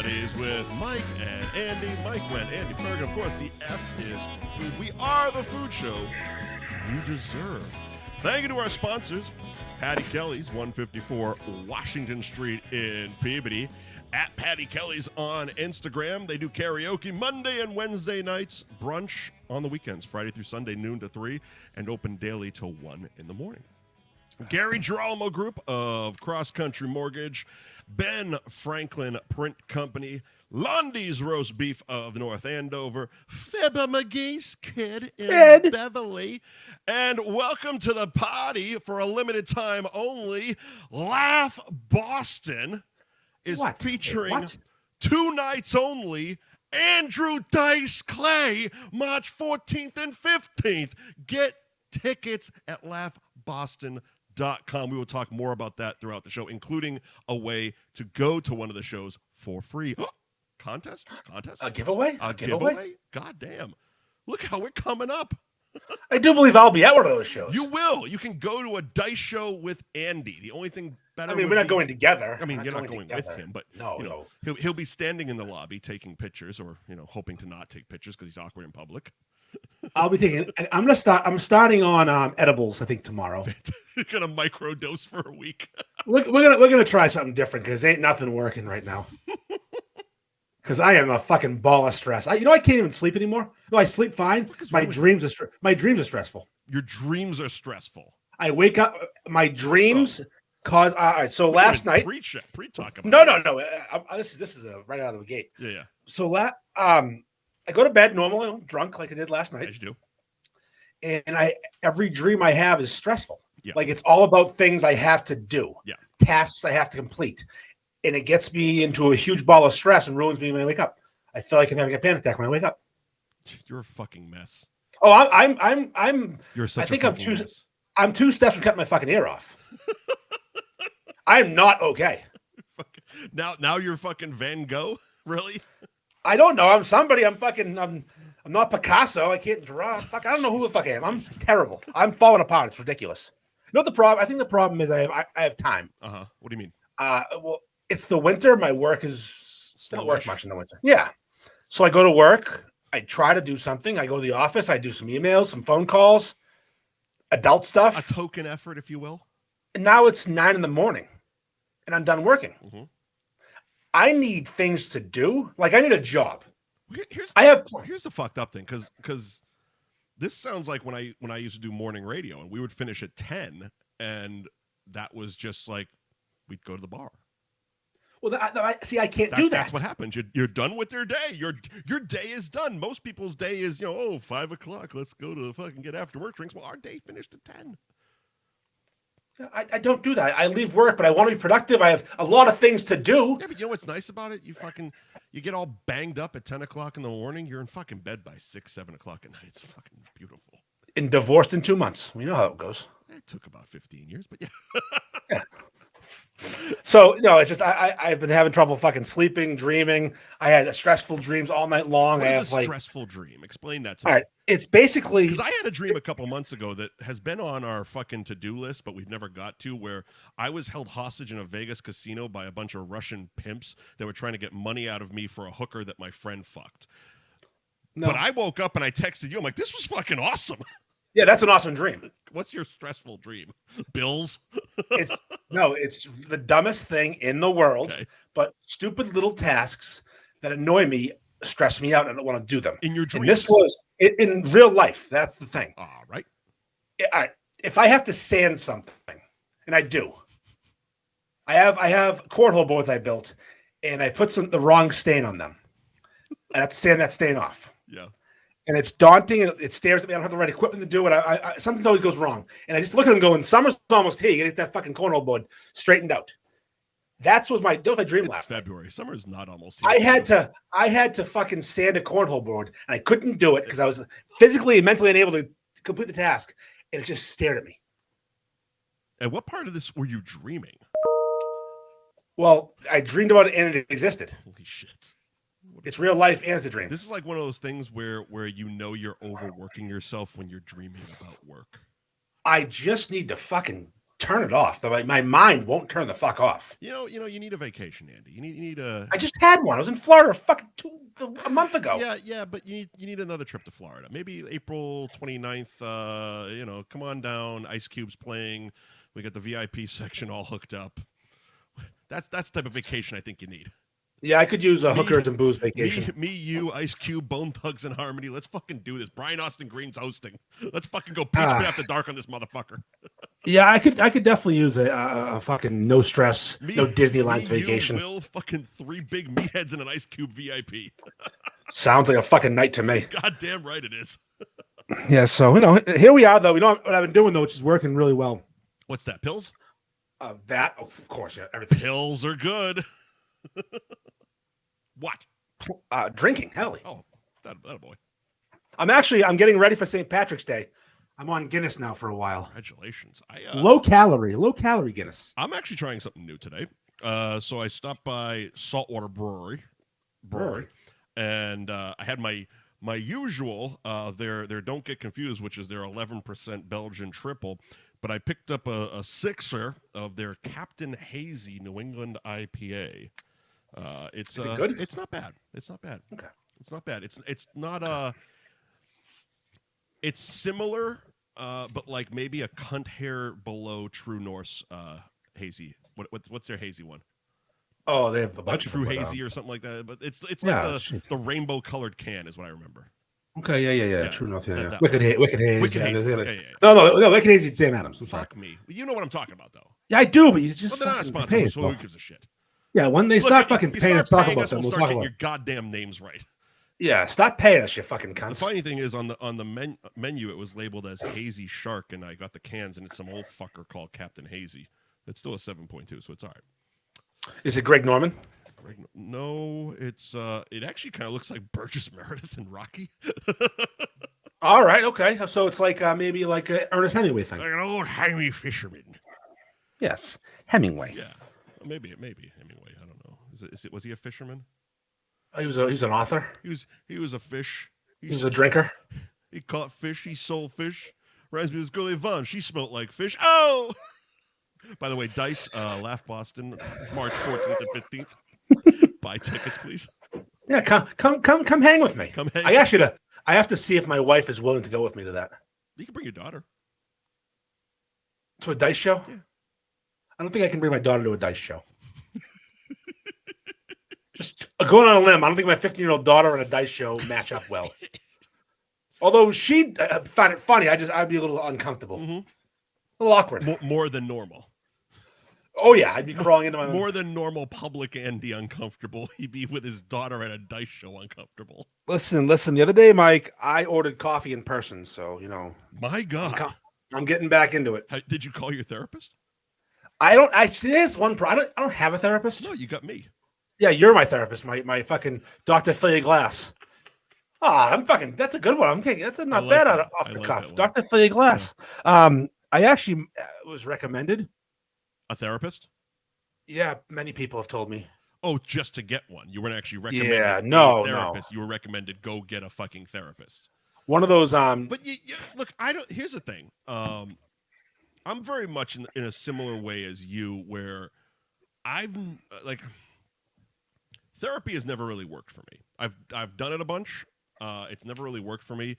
Buddies with Mike and Andy. Mike, Wendt, Andy Ferg. Of course, the F is for food. We are the food show you deserve. Thank you to our sponsors, Patty Kelly's, 154 Washington Street in Peabody. At Patty Kelly's on Instagram. They do karaoke Monday and Wednesday nights, brunch on the weekends, Friday through Sunday, noon to 3, and open daily till 1 in the morning. Gary Girolamo Group of Cross Country Mortgage, Ben Franklin Print Company, Londy's Roast Beef of North Andover, Fibber McGee's Kid in Beverly, and welcome to the party for a limited time only. Laugh Boston is featuring 2 nights only. Andrew Dice Clay, March 14th and 15th. Get tickets at laughboston.com. We will talk more about that throughout the show, including a way to go to one of the shows for free. Contest? A giveaway? A giveaway? God damn. Look how we're coming up. I do believe I'll be at one of those shows. You will. You can go to a dice show with Andy. The only thing better. I mean, we're not going together. I mean, you're not going with him, but no. He'll be standing in the lobby taking pictures, or hoping to not take pictures because he's awkward in public. I'll be taking. I'm starting on edibles. I think tomorrow. You're gonna microdose for a week. We're gonna try something different because ain't nothing working right now. Because I am a fucking ball of stress. I can't even sleep anymore. No, I sleep fine. My dreams are stressful. Your dreams are stressful. I wake up. My dreams cause. All right. So last night. Pre-talk about. No. This is right out of the gate. Yeah. So I go to bed normally. I'm drunk like I did last night. As you do. And every dream I have is stressful. Yeah. Like it's all about things I have to do. Yeah. Tasks I have to complete. And it gets me into a huge ball of stress and ruins me when I wake up. I feel like I'm having a panic attack when I wake up. You're a fucking mess. Oh, I'm. You're such I think a I'm fucking mess. I'm 2 steps from cutting my fucking ear off. I'm not okay. Now you're fucking Van Gogh, really? I don't know. I'm somebody. I'm not Picasso. I can't draw. Fuck. I don't know who the fuck I am. I'm terrible. I'm falling apart. It's ridiculous. You know what the problem? I think the problem is I have time. What do you mean? Well, it's the winter. My work is don't work much in the winter. Yeah. So I go to work. I try to do something. I go to the office. I do some emails, some phone calls, adult stuff. A token effort, if you will. And now it's 9 a.m, and I'm done working. Mm-hmm. I need things to do. Like I need a job. Here's the fucked up thing, because this sounds like when I used to do morning radio, and we would finish at 10, and that was just like we'd go to the bar. Well, I can't do that. That's what happens. You're done with your day. Your day is done. Most people's day is 5 o'clock. Let's go to the fucking get after work drinks. Well, our day finished at 10. I don't do that. I leave work, but I want to be productive. I have a lot of things to do. Yeah, but you know what's nice about it? You get all banged up at 10 o'clock in the morning. You're in fucking bed by 6, 7 o'clock at night. It's fucking beautiful. And divorced in 2 months. We know how it goes. It took about 15 years, but yeah. So, no, it's just I've been having trouble fucking sleeping, dreaming. I had stressful dreams all night long. What is a stressful dream? Explain that to me. All right. It's basically... Because I had a dream a couple months ago that has been on our fucking to-do list, but we've never got to, where I was held hostage in a Vegas casino by a bunch of Russian pimps that were trying to get money out of me for a hooker that my friend fucked. No. But I woke up and I texted you. I'm like, this was fucking awesome. Yeah, that's an awesome dream. What's your stressful dream? Bills? It's the dumbest thing in the world, okay. But stupid little tasks that annoy me stress me out and I don't want to do them. In your dreams? And this was in real life. That's the thing. All right. If I have to sand something, and I do, I have cornhole boards I built, and I put the wrong stain on them. I have to sand that stain off. Yeah. And it's daunting, and it stares at me. I don't have the right equipment to do it. Something always goes wrong. And I just look at him going, summer's almost here. You got to get that fucking cornhole board straightened out. That was my dream last February. Night. Summer's not almost here. I had to fucking sand a cornhole board, and I couldn't do it because I was physically and mentally unable to complete the task. And it just stared at me. And what part of this were you dreaming? Well, I dreamed about it and it existed. Holy shit. It's real life and it's a dream. This is like one of those things where you're overworking yourself when you're dreaming about work. I just need to fucking turn it off. My mind won't turn the fuck off. You need a vacation, Andy. You need a. I just had one. I was in Florida a month ago. Yeah, but you need another trip to Florida. Maybe April 29th. Come on down. Ice Cube's playing. We got the VIP section all hooked up. That's the type of vacation I think you need. Yeah, I could use a hookers and booze vacation. Me, you, Ice Cube, Bone Thugs and Harmony. Let's fucking do this. Brian Austin Green's hosting. Let's fucking go Peach after dark on this motherfucker. Yeah, I could definitely use a fucking no stress, no Disneyland vacation. You will fucking 3 big meatheads and an Ice Cube VIP. Sounds like a fucking night to me. Goddamn right it is. Yeah, so here we are though. We know what I've been doing though, which is working really well. What's that? Pills? Of course, yeah, everything. Pills are good. What? Drinking, hell. Oh, that boy. I'm getting ready for St. Patrick's Day. I'm on Guinness now for a while. Congratulations. Low calorie Guinness. I'm actually trying something new today. So I stopped by Saltwater Brewery, and I had my usual their Don't Get Confused, which is their 11% Belgian triple. But I picked up a sixer of their Captain Hazy New England IPA. Is it good? It's not bad. Okay. It's not bad. It's not It's similar, but like maybe a cunt hair below True Norse hazy. What's their hazy one? Oh, they have a bunch True of them, hazy or something like that. But it's like the rainbow colored can is what I remember. Okay, yeah. True North, yeah. Wicked Haze. Wicked Haze. No, Wicked Haze is Sam Adams. Fuck me. You know what I'm talking about, though. Yeah, I do, but you just. Well, they're not a sponsor, so who gives a shit? Yeah, when they start fucking paying us, talk about them. We'll start getting your goddamn names right. Yeah, stop paying us, you fucking cunts. The funny thing is, on the menu, it was labeled as Hazy Shark, and I got the cans, and it's some old fucker called Captain Hazy. It's still a 7.2, so it's all right. Is it Greg Norman? No, it's it actually kind of looks like Burgess Meredith and Rocky. All right, okay. So it's like maybe like an Ernest Hemingway thing. Like an old Hemingway fisherman. Yes, Hemingway. Yeah, maybe Hemingway. I don't know. Was he a fisherman? He was an author. He was a fish. He was a drinker. He caught fish. He sold fish. Reminds me of this girl Yvonne. She smelled like fish. Oh! By the way, Dice, Laugh Boston, March 14th and 15th. Buy tickets, please. Yeah, come hang with me. Come hang. I have to see if my wife is willing to go with me to that. You can bring your daughter. To a dice show? Yeah. I don't think I can bring my daughter to a dice show. Just going on a limb, I don't think my 15-year-old daughter and a dice show match up well. Although she'd find it funny, I'd be a little uncomfortable. Mm-hmm. A little awkward. More than normal. Oh, yeah, I'd be crawling into my More than normal public Andy uncomfortable. He'd be with his daughter at a dice show uncomfortable. Listen. The other day, Mike, I ordered coffee in person, so, My God. I'm getting back into it. Did you call your therapist? There's one problem. I don't have a therapist. No, you got me. Yeah, you're my therapist, my fucking Dr. Philly Glass. That's a good one. That's not bad off the cuff. Dr. Philly Glass. Yeah. I actually was recommended. A therapist? Yeah, many people have told me. Oh, just to get one. You weren't actually recommended a therapist. No. You were recommended go get a fucking therapist. One of those But look, here's the thing. I'm very much in a similar way as you where I've therapy has never really worked for me. I've done it a bunch. It's never really worked for me,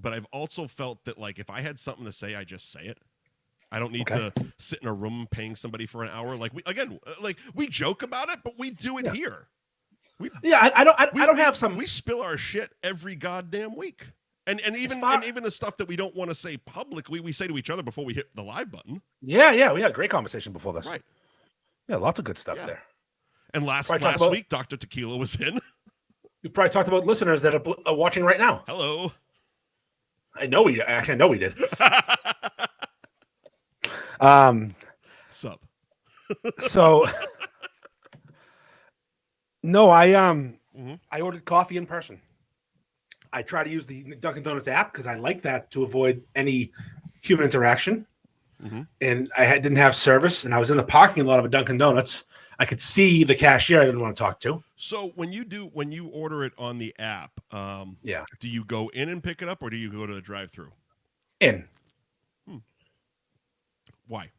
but I've also felt that like if I had something to say, I just say it. I don't need to sit in a room paying somebody for an hour. Like we joke about it, but we do it here. I don't have some. We spill our shit every goddamn week, and even the stuff that we don't want to say publicly, we say to each other before we hit the live button. Yeah, we had a great conversation before this. Right. Yeah, lots of good stuff there. And last week, Dr. Tequila was in. We probably talked about listeners that are watching right now. Hello. I know we did. Sup. So no, I ordered coffee in person. I try to use the Dunkin' Donuts app because I like that to avoid any human interaction. Mm-hmm. And I didn't have service, and I was in the parking lot of a Dunkin' Donuts. I could see the cashier I didn't want to talk to. So when you order it on the app, do you go in and pick it up, or do you go to the drive-through? In. Why?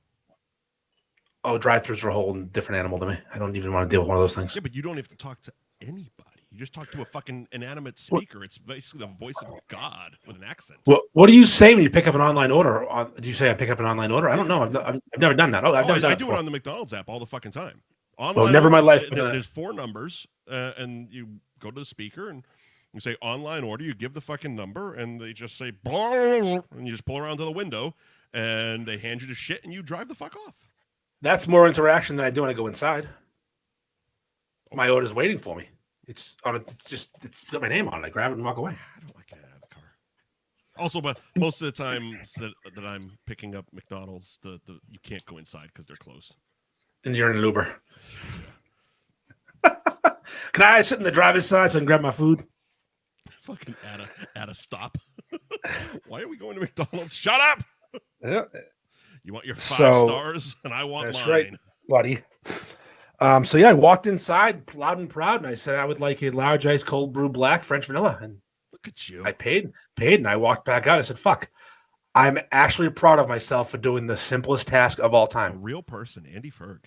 Oh, drive-thrus are a whole different animal to me. I don't even want to deal with one of those things. Yeah, but you don't have to talk to anybody. You just talk to a fucking inanimate speaker. It's basically the voice of God with an accent. What do you say when you pick up an online order? Do you say I pick up an online order? I don't know. I've never done that. I do it on the McDonald's app all the fucking time. Online never in my life. There's 4 numbers, and you go to the speaker and you say online order. You give the fucking number, and they just say, and you just pull around to the window, and they hand you the shit, and you drive the fuck off. That's more interaction than I do when I go inside. My order's waiting for me. It's got my name on it. I grab it and walk away. I don't like getting out of the car. Also, but most of the time that I'm picking up McDonald's, you can't go inside because they're closed. And you're in an Uber. Can I sit in the driver's side so I can grab my food? Fucking at a stop. Why are we going to McDonald's? Shut up! Yeah. You want your 5 stars, and I want that's mine. Right, buddy. So yeah, I walked inside loud and proud, and I said I would like a large ice cold brew black French vanilla. And look at you. I paid, and I walked back out. I said, "Fuck." I'm actually proud of myself for doing the simplest task of all time. A real person, Andy Ferg.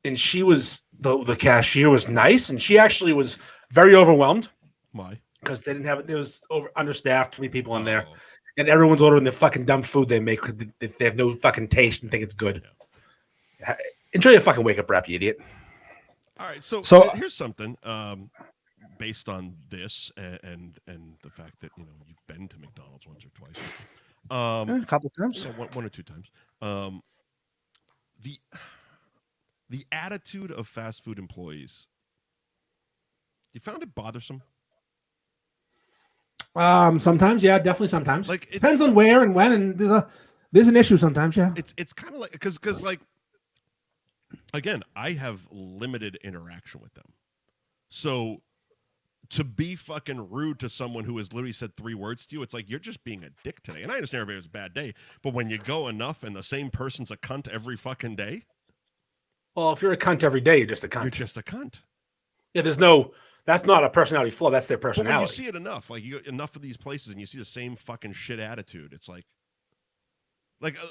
And she was the cashier was nice, and she actually was very overwhelmed. Why? Because they didn't have it. It was understaffed, too many people in there, and everyone's ordering the fucking dumb food they make. They have no fucking taste and think it's good. Yeah. Enjoy your fucking wake up rap, you idiot. All right, so here's something based on this and the fact that you've been to McDonald's once or twice, a couple of times, one or two times. The attitude of fast food employees. You found it bothersome? Sometimes, yeah, definitely. Sometimes, like depends on where and when, and there's an issue sometimes. Yeah, it's kind of like because like. Again, I have limited interaction with them. So to be fucking rude to someone who has literally said 3 words to you, it's like you're just being a dick today. And I understand everybody has a bad day, but when you go enough and the same person's a cunt every fucking day. Well, if you're a cunt every day, you're just a cunt. You're just a cunt. Yeah, that's not a personality flaw. That's their personality. But when you see it enough, like you enough of these places and you see the same fucking shit attitude, it's like,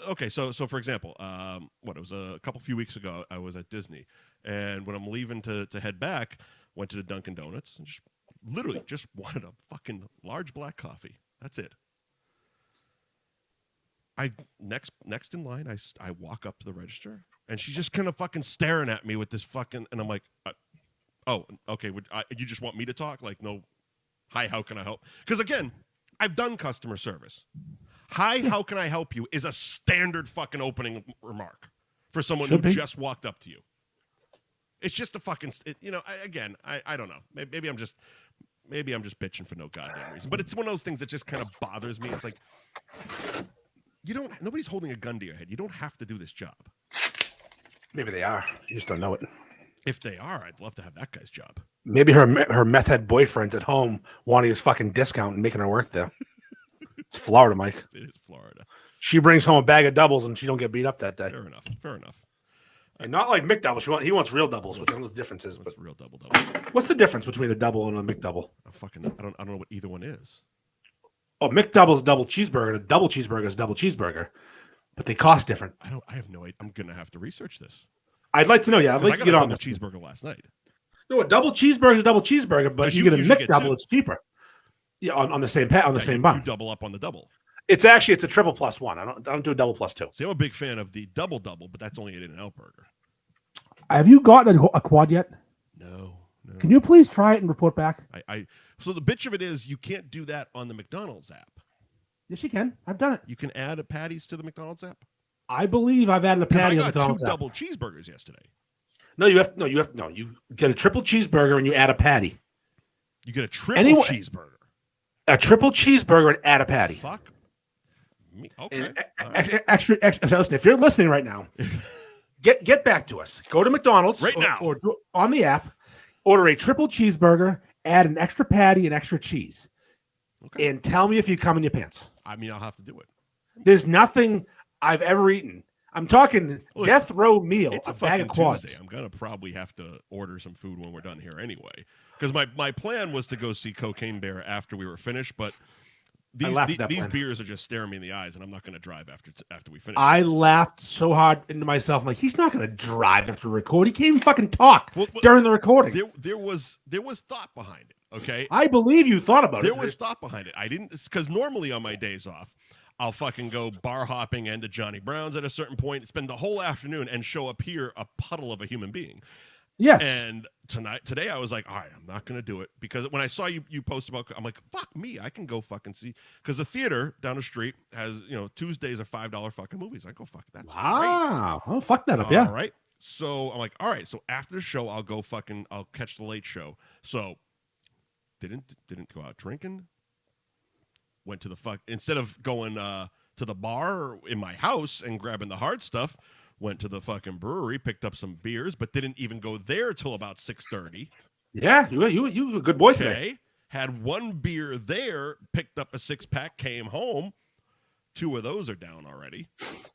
okay, so for example, it was a few weeks ago, I was at Disney, and when I'm leaving to head back, went to the Dunkin' Donuts and just literally just wanted a fucking large black coffee. That's it. I next in line, I walk up to the register, and she's just kind of fucking staring at me with this fucking, and I'm like, oh, okay, you just want me to talk? Like, no, hi, how can I help? Because again, I've done customer service. Hi, how can I help you is a standard fucking opening remark for someone who just walked up to you. It's just a fucking, I don't know. Maybe I'm just bitching for no goddamn reason. But it's one of those things that just kind of bothers me. It's like, nobody's holding a gun to your head. You don't have to do this job. Maybe they are. You just don't know it. If they are, I'd love to have that guy's job. Maybe her meth head boyfriend's at home wanting his fucking discount and making her work there. It's Florida, Mike. It is Florida. She brings home a bag of doubles and she don't get beat up that day. Fair enough. And not like McDoubles. He wants real doubles, which I don't know what the difference is. What's but real doubles? What's the difference between a double and a McDouble? I don't know what either one is. Oh, McDouble's double cheeseburger. A double cheeseburger is double cheeseburger, but they cost different. I have no idea. I'm gonna have to research this. I'd like to know. Yeah, I'd like to get on this. Cheeseburger last night. No, a double cheeseburger is a double cheeseburger, but you get a McDouble, it's cheaper. Yeah, on the same same bun. You double up on the double. It's a triple plus one. I don't do a double plus two. See, I'm a big fan of the double, but that's only an In-N-Out burger. Have you gotten a quad yet? No. Can you please try it and report back? So the bitch of it is you can't do that on the McDonald's app. Yes, you can. I've done it. You can add patties to the McDonald's app? I believe I've added a patty on the McDonald's app. I got 2 double cheeseburgers yesterday. No, you get a triple cheeseburger and you add a patty. You get a triple cheeseburger. A triple cheeseburger and add a patty. Fuck me. Okay. Extra. Listen, if you're listening right now, get back to us. Go to McDonald's right now or on the app. Order a triple cheeseburger, add an extra patty and extra cheese, and tell me if you come in your pants. I mean, I'll have to do it. There's nothing I've ever eaten. I'm talking death row meal. It's a bag of quads. Tuesday. I'm gonna probably have to order some food when we're done here anyway. Because my plan was to go see Cocaine Bear after we were finished, but These, I laughed at that these plan. beers are just staring me in the eyes, and I'm not going to drive after we finish. I laughed so hard into myself. I'm like, he's not going to drive after record. He can't even fucking talk during the recording. There was thought behind it. Okay, I believe you thought about it. There was thought behind it. I didn't, because normally on my days off, I'll fucking go bar hopping into Johnny Brown's at a certain point, spend the whole afternoon, and show up here a puddle of a human being. Yes. And today I was like, all right, I'm not going to do it, because when I saw you post about, I'm like, fuck me, I can go fucking see, because the theater down the street has, Tuesdays are $5 fucking movies. I go, fuck, that's wow. great. Oh, fuck that up, yeah. All right. So I'm like, all right, so after the show, I'll catch the late show. So didn't go out drinking. Went to instead of going to the bar in my house and grabbing the hard stuff, went to the fucking brewery, picked up some beers, but didn't even go there till about 6:30. Yeah, you were a good boy today. Had one beer there, picked up a 6-pack, came home. 2 of those are down already.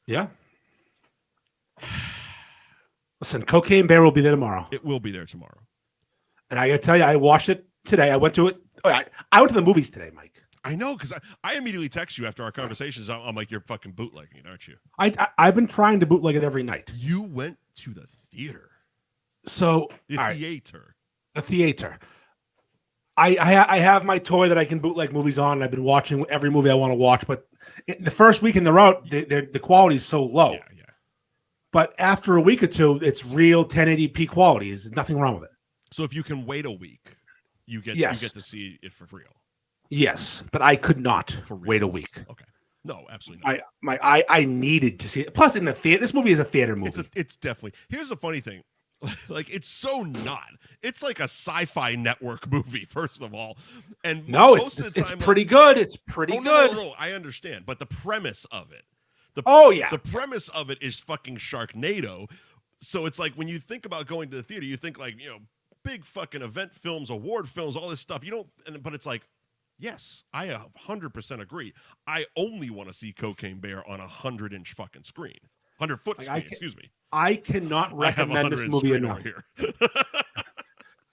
Yeah. Listen, Cocaine Bear will be there tomorrow. It will be there tomorrow. And I got to tell you, I watched it today. I went to it. I went to the movies today, Mike. I know, because I immediately text you after our conversations. I'm like, you're fucking bootlegging it, aren't you? I've been trying to bootleg it every night. You went to the theater. So the theater. The theater. I have my toy that I can bootleg movies on, and I've been watching every movie I want to watch. But the first week in the route, the quality is so low. Yeah. But after a week or two, it's real 1080p quality. There's nothing wrong with it. So if you can wait a week, you get to see it for real. Yes, but I could not wait a week. Okay. No, absolutely not. I needed to see it. Plus, in the theater, this movie is a theater movie. It's definitely. Here's the funny thing. Like, it's so not. It's like a sci-fi network movie, first of all. And no, most of the time, it's pretty good. It's pretty good. No, I understand. But the premise of it. The premise of it is fucking Sharknado. So it's like, when you think about going to the theater, you think like, big fucking event films, award films, all this stuff. But it's like, yes, I 100% agree. I only want to see Cocaine Bear on a 100-inch fucking screen. 100-foot screen, excuse me. I cannot recommend this movie enough. Here.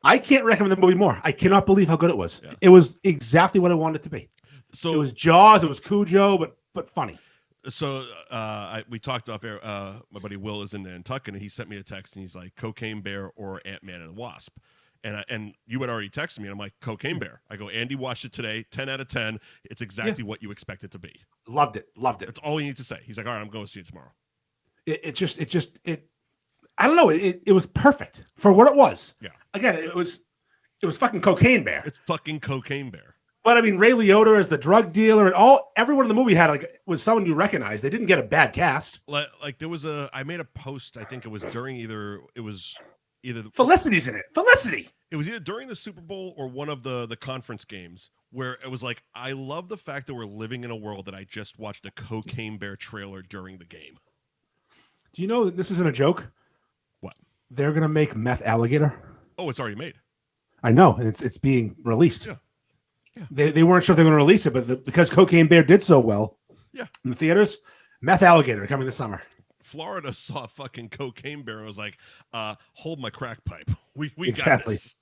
I can't recommend the movie more. I cannot believe how good it was. Yeah. It was exactly what I wanted it to be. So it was Jaws, it was Cujo, but funny. So we talked off air. My buddy Will is in Nantucket, and he sent me a text, and he's like, Cocaine Bear or Ant-Man and the Wasp. And you had already texted me, and I'm like, Cocaine Bear. I go, Andy watched it today, 10 out of 10. It's exactly what you expect it to be. Loved it. That's all you need to say. He's like, all right, I'm going to see it tomorrow. I don't know. It was perfect for what it was. Yeah. Again, it was fucking Cocaine Bear. It's fucking Cocaine Bear. But I mean, Ray Liotta as the drug dealer, and everyone in the movie had was someone you recognize. They didn't get a bad cast. Like there was I made a post. I think it was during either Felicity's in it. Felicity. It was either during the Super Bowl or one of the conference games where it was like, I love the fact that we're living in a world that I just watched a Cocaine Bear trailer during the game. Do you know that this isn't a joke? What? They're gonna make Meth Alligator. Oh, it's already made. I know, and it's being released. Yeah. They weren't sure if they were going to release it, but because Cocaine Bear did so well in the theaters, Meth Alligator coming this summer. Florida saw fucking Cocaine Bear and was like, hold my crack pipe. We got exactly. this.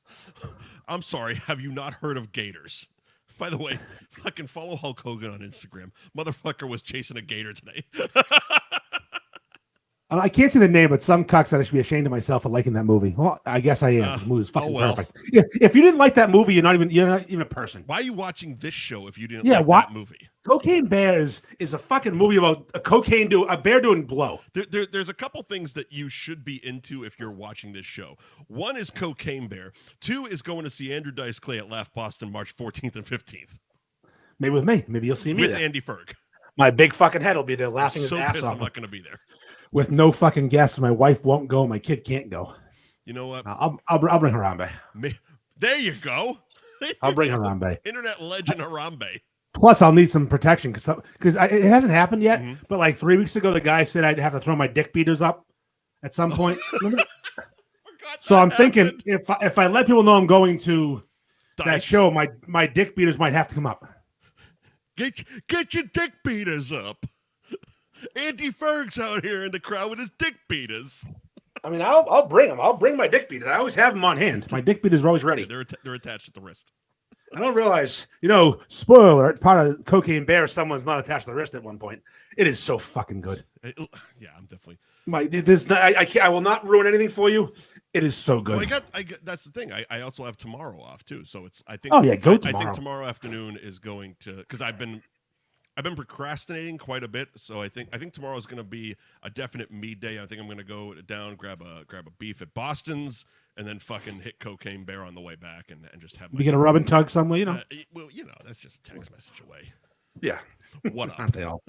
I'm sorry, have you not heard of gators? By the way, fucking follow Hulk Hogan on Instagram. Motherfucker was chasing a gator today. I can't see the name, but some cuck said I should be ashamed of myself for liking that movie. Well, I guess I am. The movie was fucking perfect. Yeah, if you didn't like that movie, you're not even a person. Why are you watching this show if you didn't like that movie? Cocaine Bear is a fucking movie about a bear doing blow. There's a couple things that you should be into if you're watching this show. One is Cocaine Bear. 2 is going to see Andrew Dice Clay at Laugh Boston March 14th and 15th. Maybe with me. Maybe you'll see me with there. Andy Ferg. My big fucking head will be there laughing his ass off. I'm not going to be there. With no fucking guests, my wife won't go. My kid can't go. You know what? I'll bring Harambe. There you go. I'll bring Harambe. Internet legend Harambe. Plus, I'll need some protection because it hasn't happened yet. Mm-hmm. But like 3 weeks ago, the guy said I'd have to throw my dick beaters up at some point. So I'm thinking if I let people know I'm going to that show, my dick beaters might have to come up. Get your dick beaters up. Andy Ferg's out here in the crowd with his dick beaters. I mean, I'll bring them. I'll bring my dick beaters. I always have them on hand. My dick beaters are always ready. Yeah, they're attached at the wrist. I don't realize, spoiler alert, part of Cocaine Bear, someone's not attached to the wrist at one point. It is so fucking good. Yeah, I'm definitely. I will not ruin anything for you. It is so good. Well, I got that's the thing. I also have tomorrow off too, so I think. Oh yeah, go tomorrow. I think tomorrow afternoon is going to, because I've been procrastinating quite a bit, so I think tomorrow is going to be a definite me day. I think I'm going to go down, grab a beef at Boston's, and then fucking hit Cocaine Bear on the way back, and just have. We get a rub and tug somewhere, Well, that's just a text message away. Yeah. What up? Aren't they all?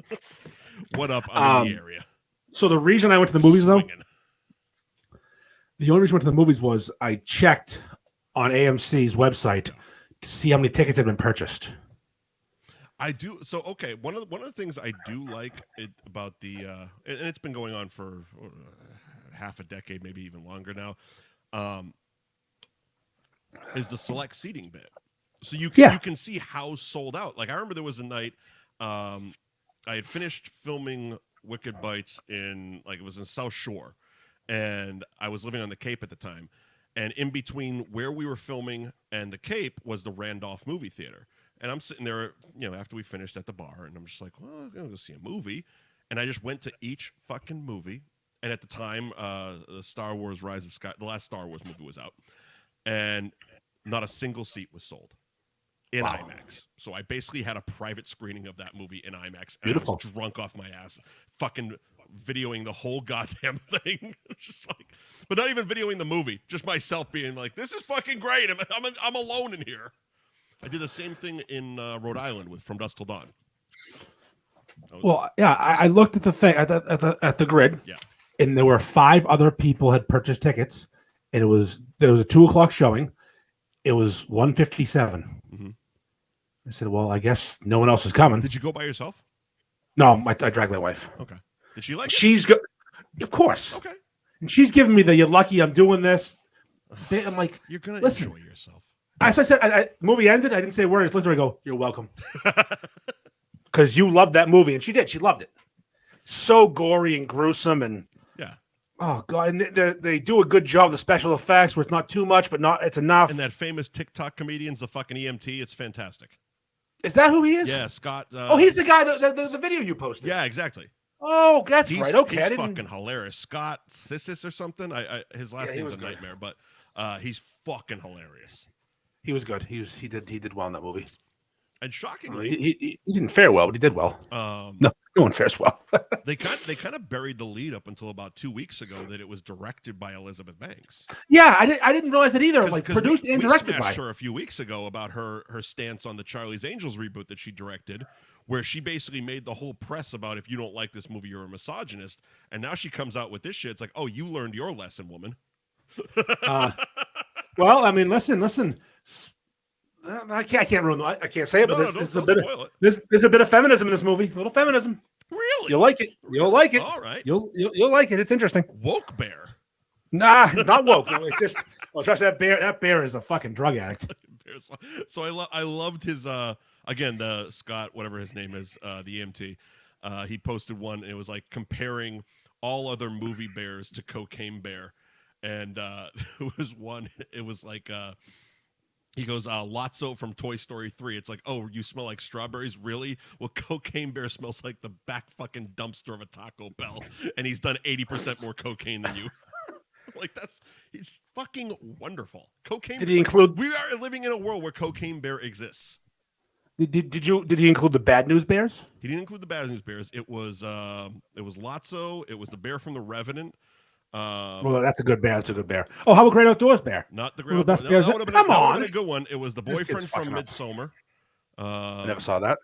What up? I'm in the area. So the reason I went to the movies, though, the only reason I went to the movies was I checked on AMC's website to see how many tickets had been purchased. I do. So, okay, one of the things I do like about the, and it's been going on for half a decade, maybe even longer now, is the select seating bit. So you can see how sold out. Like, I remember there was a night I had finished filming Wicked Bites it was in South Shore, and I was living on the Cape at the time. And in between where we were filming and the Cape was the Randolph movie theater. And I'm sitting there, after we finished at the bar, and I'm just like, well, I'm going to go see a movie. And I just went to each fucking movie. And at the time, the Star Wars Rise of Sky, the last Star Wars movie was out. And not a single seat was sold in IMAX. So I basically had a private screening of that movie in IMAX. And Beautiful. I was drunk off my ass, fucking videoing the whole goddamn thing. Just like, but not even videoing the movie, just myself being like, this is fucking great. I'm alone in here. I did the same thing in Rhode Island with From Dusk Till Dawn. Well, yeah, I looked at the thing at the grid, and there were 5 other people had purchased tickets, and there was a 2:00 showing. It was 1:57. Mm-hmm. I said, "Well, I guess no one else is coming." Did you go by yourself? No, I dragged my wife. Okay. Did she like it? She's good, of course. Okay. And she's giving me the "You're lucky I'm doing this." I'm like, you're gonna listen, enjoy yourself. As I said, the movie ended. I didn't say a word. I just looked at her and go, "You're welcome," because you loved that movie, and she did. She loved it. So gory and gruesome, and oh god, and they do a good job of the special effects, where it's not too much, but it's enough. And that famous TikTok comedian's the fucking EMT. It's fantastic. Is that who he is? Yeah, Scott. He's the guy the video you posted. Yeah, exactly. Oh, that's right. Okay, he's fucking hilarious. Scott Sissis or something. His last name's a nightmare, but he's fucking hilarious. He was good. He did well in that movie. And shockingly, he didn't fare well, but he did well. No one fares well. they kind of buried the lead up until about 2 weeks ago that it was directed by Elizabeth Banks. Yeah, I didn't realize it either. Like produced and directed by. We smashed her a few weeks ago about her stance on the Charlie's Angels reboot that she directed, where she basically made the whole press about, if you don't like this movie, you're a misogynist. And now she comes out with this shit. It's like, oh, you learned your lesson, woman. Well, I mean, listen. I can't ruin. I can't say it, but there's a bit of feminism in this movie. A little feminism. Really? You'll like it. You'll like it. All right. You'll like it. It's interesting. Woke bear. Nah, not woke. It's just trust that bear. That bear is a fucking drug addict. So I loved his again, the Scott, whatever his name is, the EMT. He posted one, and it was like comparing all other movie bears to Cocaine Bear, and there was one. It was like. He goes, Lotso from Toy Story 3. It's like, oh, you smell like strawberries? Really? Well, Cocaine Bear smells like the back fucking dumpster of a Taco Bell, and he's done 80% more cocaine than you. Like, he's fucking wonderful. Cocaine. Did he include? We are living in a world where Cocaine Bear exists. Did he include the Bad News Bears? He didn't include the Bad News Bears. It was Lotso. It was the bear from The Revenant. Well, that's a good bear. That's a good bear. Oh, how about Great Outdoors Bear? Not the Great Outdoors Bear. That would have been a good one. It was the boyfriend from Midsommar. I never saw that.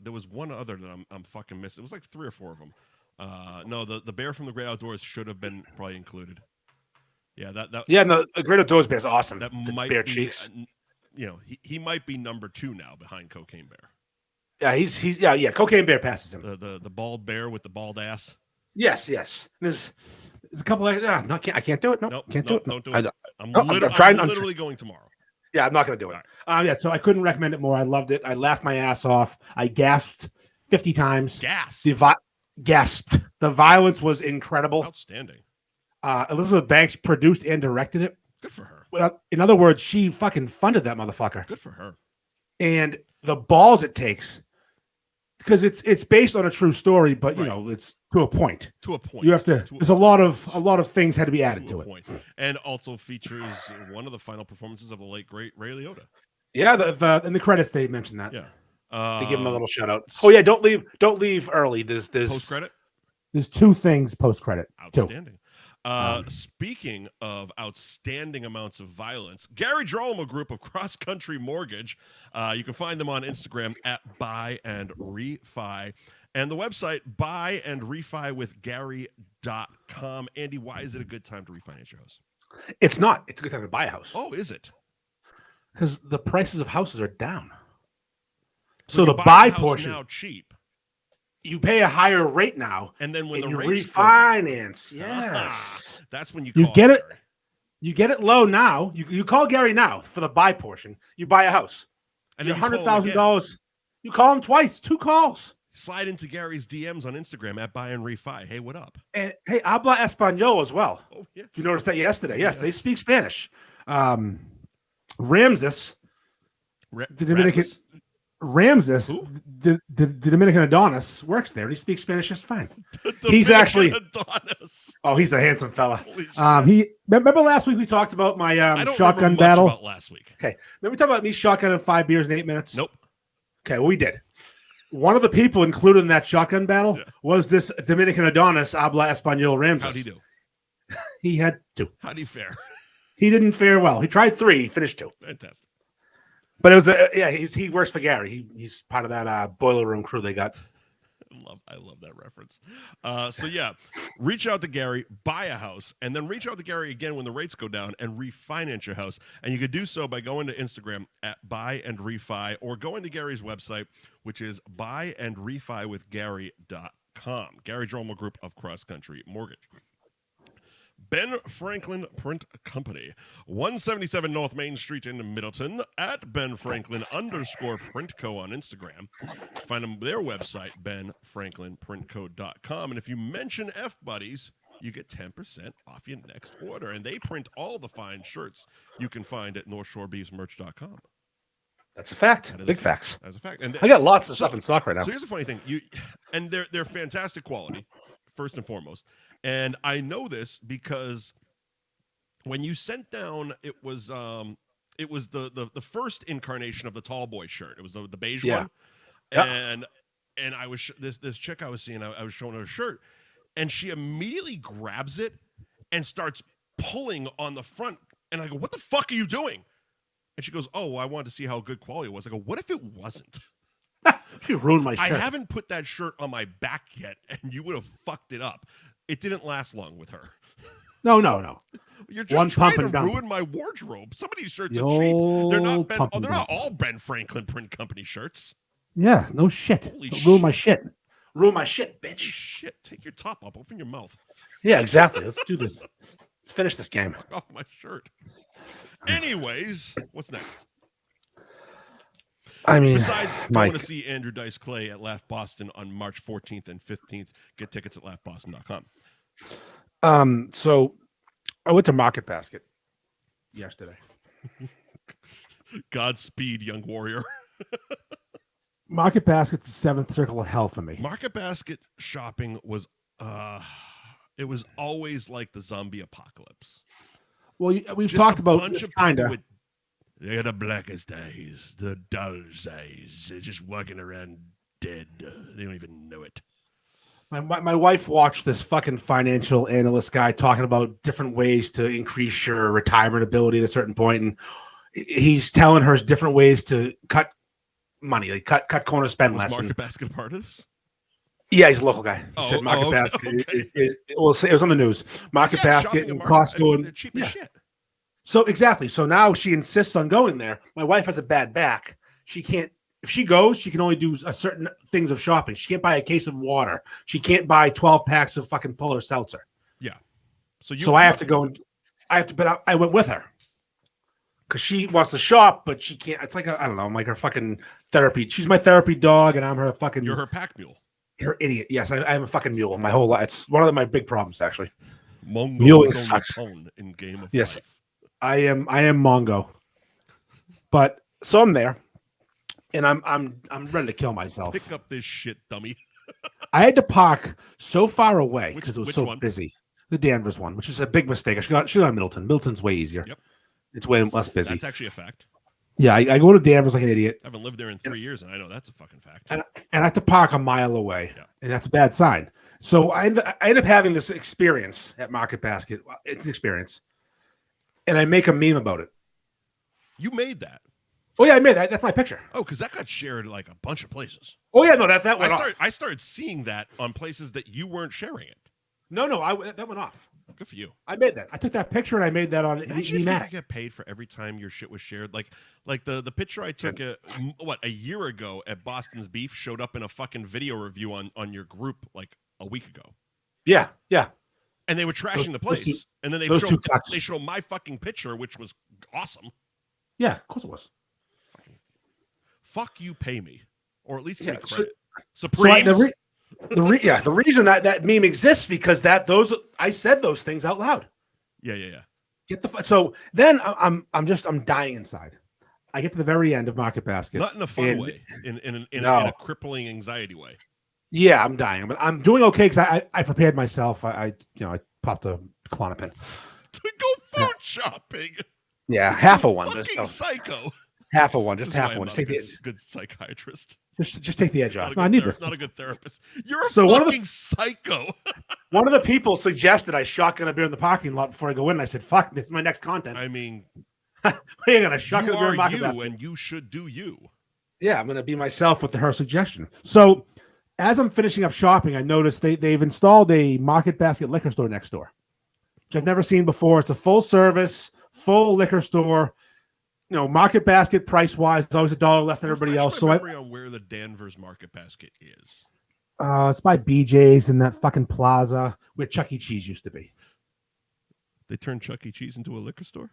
There was one other that I'm fucking missing. It was like 3 or 4 of them. No, the bear from the Great Outdoors should have been probably included. Yeah, that. Yeah, no, the Great Outdoors Bear is awesome. That the might bear be. cheeks. He might be number 2 now behind Cocaine Bear. Yeah, he's Cocaine Bear passes him. The bald bear with the bald ass. Yes. There's a couple of I can't do it. Nope, can't do it. Don't do it. I'm literally going tomorrow. Yeah, I'm not going to do it. Right. So I couldn't recommend it more. I loved it. I laughed my ass off. I gasped 50 times. Gasped. The violence was incredible. Outstanding. Elizabeth Banks produced and directed it. Good for her. In other words, she fucking funded that motherfucker. Good for her. And the balls it takes, because it's based on a true story, but you Right. know, it's to a point. To a point. You have to. There's a lot of things had to be added to it. Point. And also features one of the final performances of the late great Ray Liotta. Yeah, in the credits they mentioned that. Yeah. They give him a little shout out. Oh yeah, don't leave early. There's post credit. There's 2 things post credit. Outstanding. Speaking of outstanding amounts of violence, Gary Girolamo Group of Cross Country Mortgage. You can find them on Instagram at Buy and Refi. And the website buyandrefywithgary.com. Andy, why is it a good time to refinance your house? It's not. It's a good time to buy a house. Oh, is it? Because the prices of houses are down. So the buy buy house portion now cheap. You pay a higher rate now, and then when and the you rates refinance, yes, that's when you get it. You get it low now. You call Gary now for the buy portion. You buy a house, and then $100,000. You call him twice, 2 calls. Slide into Gary's DMs on Instagram at Buy and Refi. Hey, what up? And hey, habla español as well. Oh yes. You noticed that yesterday? Yes, they speak Spanish. Ramses, the Dominican. Ramses, the Dominican Adonis, works there. He speaks Spanish just fine. He's actually Adonis. Oh, he's a handsome fella. He remember last week we talked about my shotgun battle. About last week. Okay, remember we talked about me shotgunning 5 beers in 8 minutes? Nope. Okay, well we did. One of the people included in that shotgun battle was this Dominican Adonis, habla español Ramses. How'd he do? He had 2. How'd he fare? He didn't fare well. He tried 3, he finished 2. Fantastic. But it was he works for Gary. He's part of that boiler room crew they got. I love that reference. So yeah, reach out to Gary, buy a house, and then reach out to Gary again when the rates go down and refinance your house. And you could do so by going to Instagram at Buy and Refi or going to Gary's website, which is buyandrefywithgary.com. Gary Girolamo Group of Cross Country Mortgage. Ben Franklin Print Company, 177 North Main Street in Middleton, at Ben Franklin _Print Co. on Instagram. Find them their website, benfranklinprintco.com. And if you mention F Buddies, you get 10% off your next order. And they print all the fine shirts you can find at NorthShoreBeefsMerch.com. That's a fact. Big facts. That's a fact. And I got lots of stuff in stock right now. So here's the funny thing. They're fantastic quality, first and foremost. And I know this because when you sent down, it was the first incarnation of the tall boy shirt. It was the beige one. And I was this chick I was seeing, I was showing her a shirt, and she immediately grabs it and starts pulling on the front. And I go, "What the fuck are you doing?" And she goes, "Oh, I wanted to see how good quality it was." I go, "What if it wasn't?" You ruined my shirt. I haven't put that shirt on my back yet, and you would have fucked it up. It didn't last long with her. No. You're just trying to ruin my wardrobe. Some of these shirts are cheap. They're not all Ben Franklin Print Company shirts. Yeah, no shit. Ruin my shit. Ruin my shit, bitch. Shit, take your top up. Open your mouth. Yeah, exactly. Let's do this. Let's finish this game. Fuck off my shirt. Anyways, what's next? I mean, besides going to see Andrew Dice Clay at Laugh Boston on March 14th and 15th, get tickets at laughboston.com. So I went to Market Basket yesterday. Godspeed, young warrior. Market Basket's the 7th circle of hell for me. Market Basket shopping was, it was always like the zombie apocalypse. Well, we've talked about this kind of. They got the blackest eyes, the dullest eyes. They're just walking around dead. They don't even know it. My wife watched this fucking financial analyst guy talking about different ways to increase your retirement ability at a certain point, and he's telling her different ways to cut money, like cut corner, spend less. Market Basket part of this? Yeah, he's a local guy. He said Market Basket. Okay. It was on the news. Market Basket and Costco. They're cheap as shit. So exactly. So now she insists on going there. My wife has a bad back. She can't. If she goes, she can only do a certain things of shopping. She can't buy a case of water. She can't buy 12 packs of fucking Polar Seltzer. Yeah. So I have to go. But I went with her because she wants to shop, but she can't. It's like I don't know. I'm like her fucking therapy. She's my therapy dog, and I'm her fucking. You're her pack mule. Her idiot. Yes, I am a fucking mule. My whole life. It's one of my big problems, actually. Muling sucks. in Game of Life. I am Mongo. But so I'm there, and I'm ready to kill myself. Pick up this shit, dummy. I had to park so far away because it was so one? busy. The Danvers one, which is a big mistake. I should go on Middleton. Middleton's way easier. Yep. It's way less busy. That's actually a fact. Yeah, I go to Danvers like an idiot. I haven't lived there in 3 years, and I know that's a fucking fact. And I have to park a mile away, and that's a bad sign. So I end up having this experience at Market Basket. It's an experience, and I make a meme about it. You made that? Oh yeah, I made that. That's my picture. Oh, because that got shared like a bunch of places. Oh yeah, no, that went off. I started seeing that on places that you weren't sharing it. No, that went off. Good for you. I made that. I took that picture and I made that on Imagine if you get paid for every time your shit was shared. Like the picture I took a year ago at Boston's Beef showed up in a fucking video review on your group like a week ago. Yeah, yeah. And they were trashing the place. And then they show my fucking picture, which was awesome. Yeah, of course it was. Fuck you, pay me, or at least give me credit. Supremes. The reason that meme exists because I said those things out loud. Yeah. So then I'm dying inside. I get to the very end of Market Basket. Not in a fun way, in a crippling anxiety way. Yeah, I'm dying, but I'm doing okay because I prepared myself. I popped a Klonopin to go food shopping. Yeah, half of one. Fucking psycho. Half of one, just half of one. Good psychiatrist. Just take the edge off. No, I need this. Not a good therapist. You're a fucking psycho. One of the people suggested I shotgun a beer in the parking lot before I go in. And I said, "Fuck, this is my next content." I mean, we're gonna shotgun a beer in the Market Basket. And you should do you. Yeah, I'm gonna be myself with her suggestion. So, as I'm finishing up shopping, I noticed they've installed a Market Basket liquor store next door, which I've never seen before. It's a full service, full liquor store. Market Basket price wise, it's always $1 less than everybody else. So memory on where the Danvers Market Basket is. It's by BJ's in that fucking plaza where Chuck E. Cheese used to be. They turned Chuck E. Cheese into a liquor store?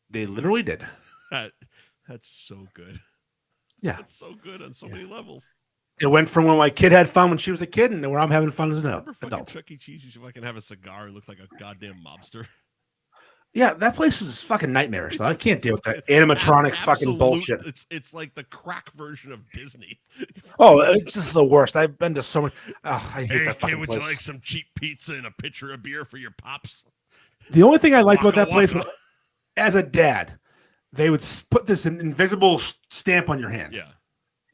They literally did. That's so good. Yeah. That's so good on so many levels. It went from when my kid had fun when she was a kid and where I'm having fun as an adult. Fucking Chuck E. Cheese used to fucking have a cigar and look like a goddamn mobster. Yeah, that place is fucking nightmarish, though. I can't deal with that animatronic fucking bullshit. It's like the crack version of Disney. Oh, it's just the worst. I've been to so much. Oh, I hate that fucking kid, place. would you like some cheap pizza and a pitcher of beer for your pops? The only thing I liked about that place was, as a dad, they would put this invisible stamp on your hand. Yeah.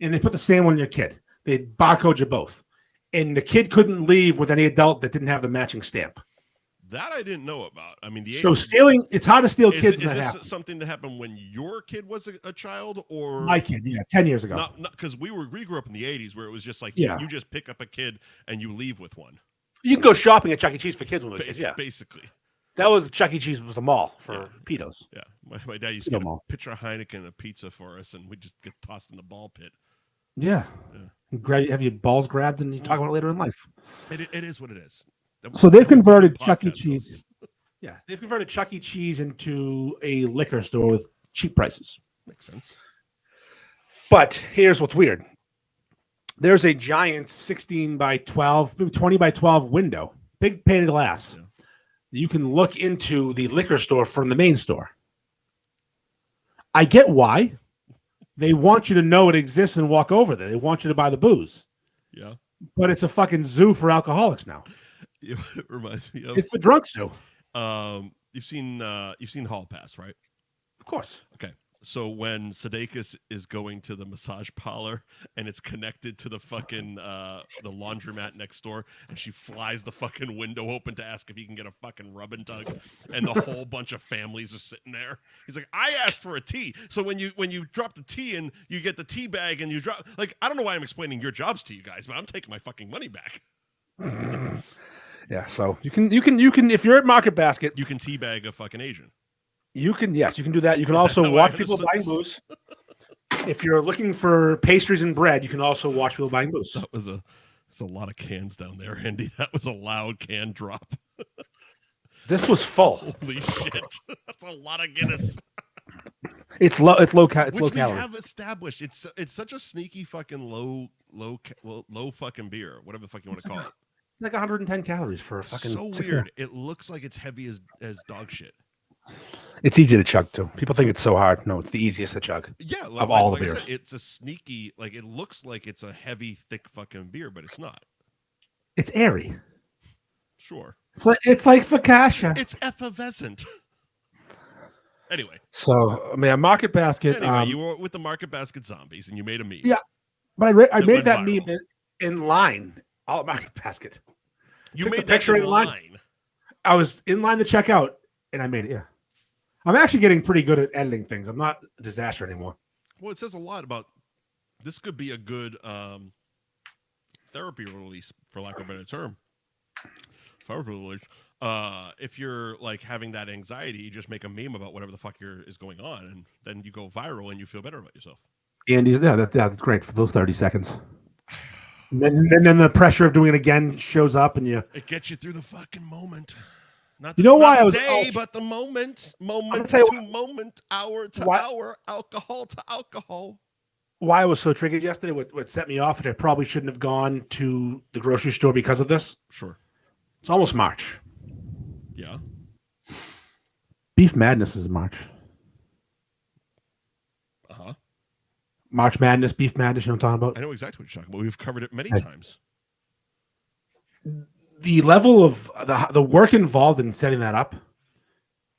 And they put the same on your kid. They'd barcode you both. And the kid couldn't leave with any adult that didn't have the matching stamp. That I didn't know about. I mean, stealing, it's hard to steal kids. Is this something that happened when your kid was a child, or my kid? Yeah, 10 years ago. Not because we grew up in the 80s where it was just like you just pick up a kid and you leave with one. You can go shopping at Chuck E. Cheese for kids when we were kids. Yeah, basically. That was Chuck E. Cheese was a mall for pedos. Yeah, my dad used to get a pitcher of Heineken and a pizza for us, and we just get tossed in the ball pit. Yeah. Have your balls grabbed, and you talk about it later in life. It is what it is. So they've converted Chuck E. Cheese. Yeah, they've converted Chuck E. Cheese into a liquor store with cheap prices. Makes sense. But here's what's weird. There's a giant 16 by 12, maybe 20 by 12 window, big pane of glass. Yeah. You can look into the liquor store from the main store. I get why. They want you to know it exists and walk over there. They want you to buy the booze. Yeah. But it's a fucking zoo for alcoholics now. It reminds me of it's the drunk zoo. You've seen Hall Pass, right? Of course. Okay. So when Sudeikis is going to the massage parlor and it's connected to the fucking the laundromat next door, and she flies the fucking window open to ask if he can get a fucking rub and tug, and the whole bunch of families are sitting there. He's like, I asked for a tea. So when you drop the tea in, you get the tea bag and you drop, like, I don't know why I'm explaining your jobs to you guys, but I'm taking my fucking money back. Yeah, so you can if you're at Market Basket, you can teabag a fucking Asian. You can do that. You can also watch people buying booze. If you're looking for pastries and bread, you can also watch people buying booze. That's a lot of cans down there, Andy. That was a loud can drop. This was full. Holy shit! That's a lot of Guinness. It's low. It's low calorie. Which we have established. It's such a sneaky fucking low fucking beer. Whatever the fuck you want to call it. It's like 110 calories for a fucking. So weird. It looks like it's heavy as dog shit. It's easy to chug too. People think it's so hard. No, it's the easiest to chug. Yeah, of all the like I beers. said, it's a sneaky. Like it looks like it's a heavy, thick fucking beer, but it's not. It's airy. Sure. It's like focaccia. It's effervescent. Anyway. So I mean, a Market Basket. Anyway, you were with the Market Basket zombies, and you made a meme. Yeah, but I made that viral. Meme in line. All at Market Basket. You made that in line. I was in line to check out, and I made it. Yeah, I'm actually getting pretty good at editing things. I'm not a disaster anymore. Well, it says a lot about this. Could be a good therapy release, for lack of a better term. Therapy release. If you're like having that anxiety, you just make a meme about whatever the fuck is going on, and then you go viral and you feel better about yourself. Andy's that's great for those 30 seconds. And then the pressure of doing it again shows up, and it gets you through the fucking moment. Not the, you know why not I was day, but the moment to moment, hour to hour, alcohol to alcohol. Why I was so triggered yesterday, what set me off, and I probably shouldn't have gone to the grocery store because of this. Sure. It's almost March. Yeah. Beef Madness is March. Uh-huh. March Madness, Beef Madness, you know what I'm talking about? I know exactly what you're talking about. We've covered it many times. The level of the work involved in setting that up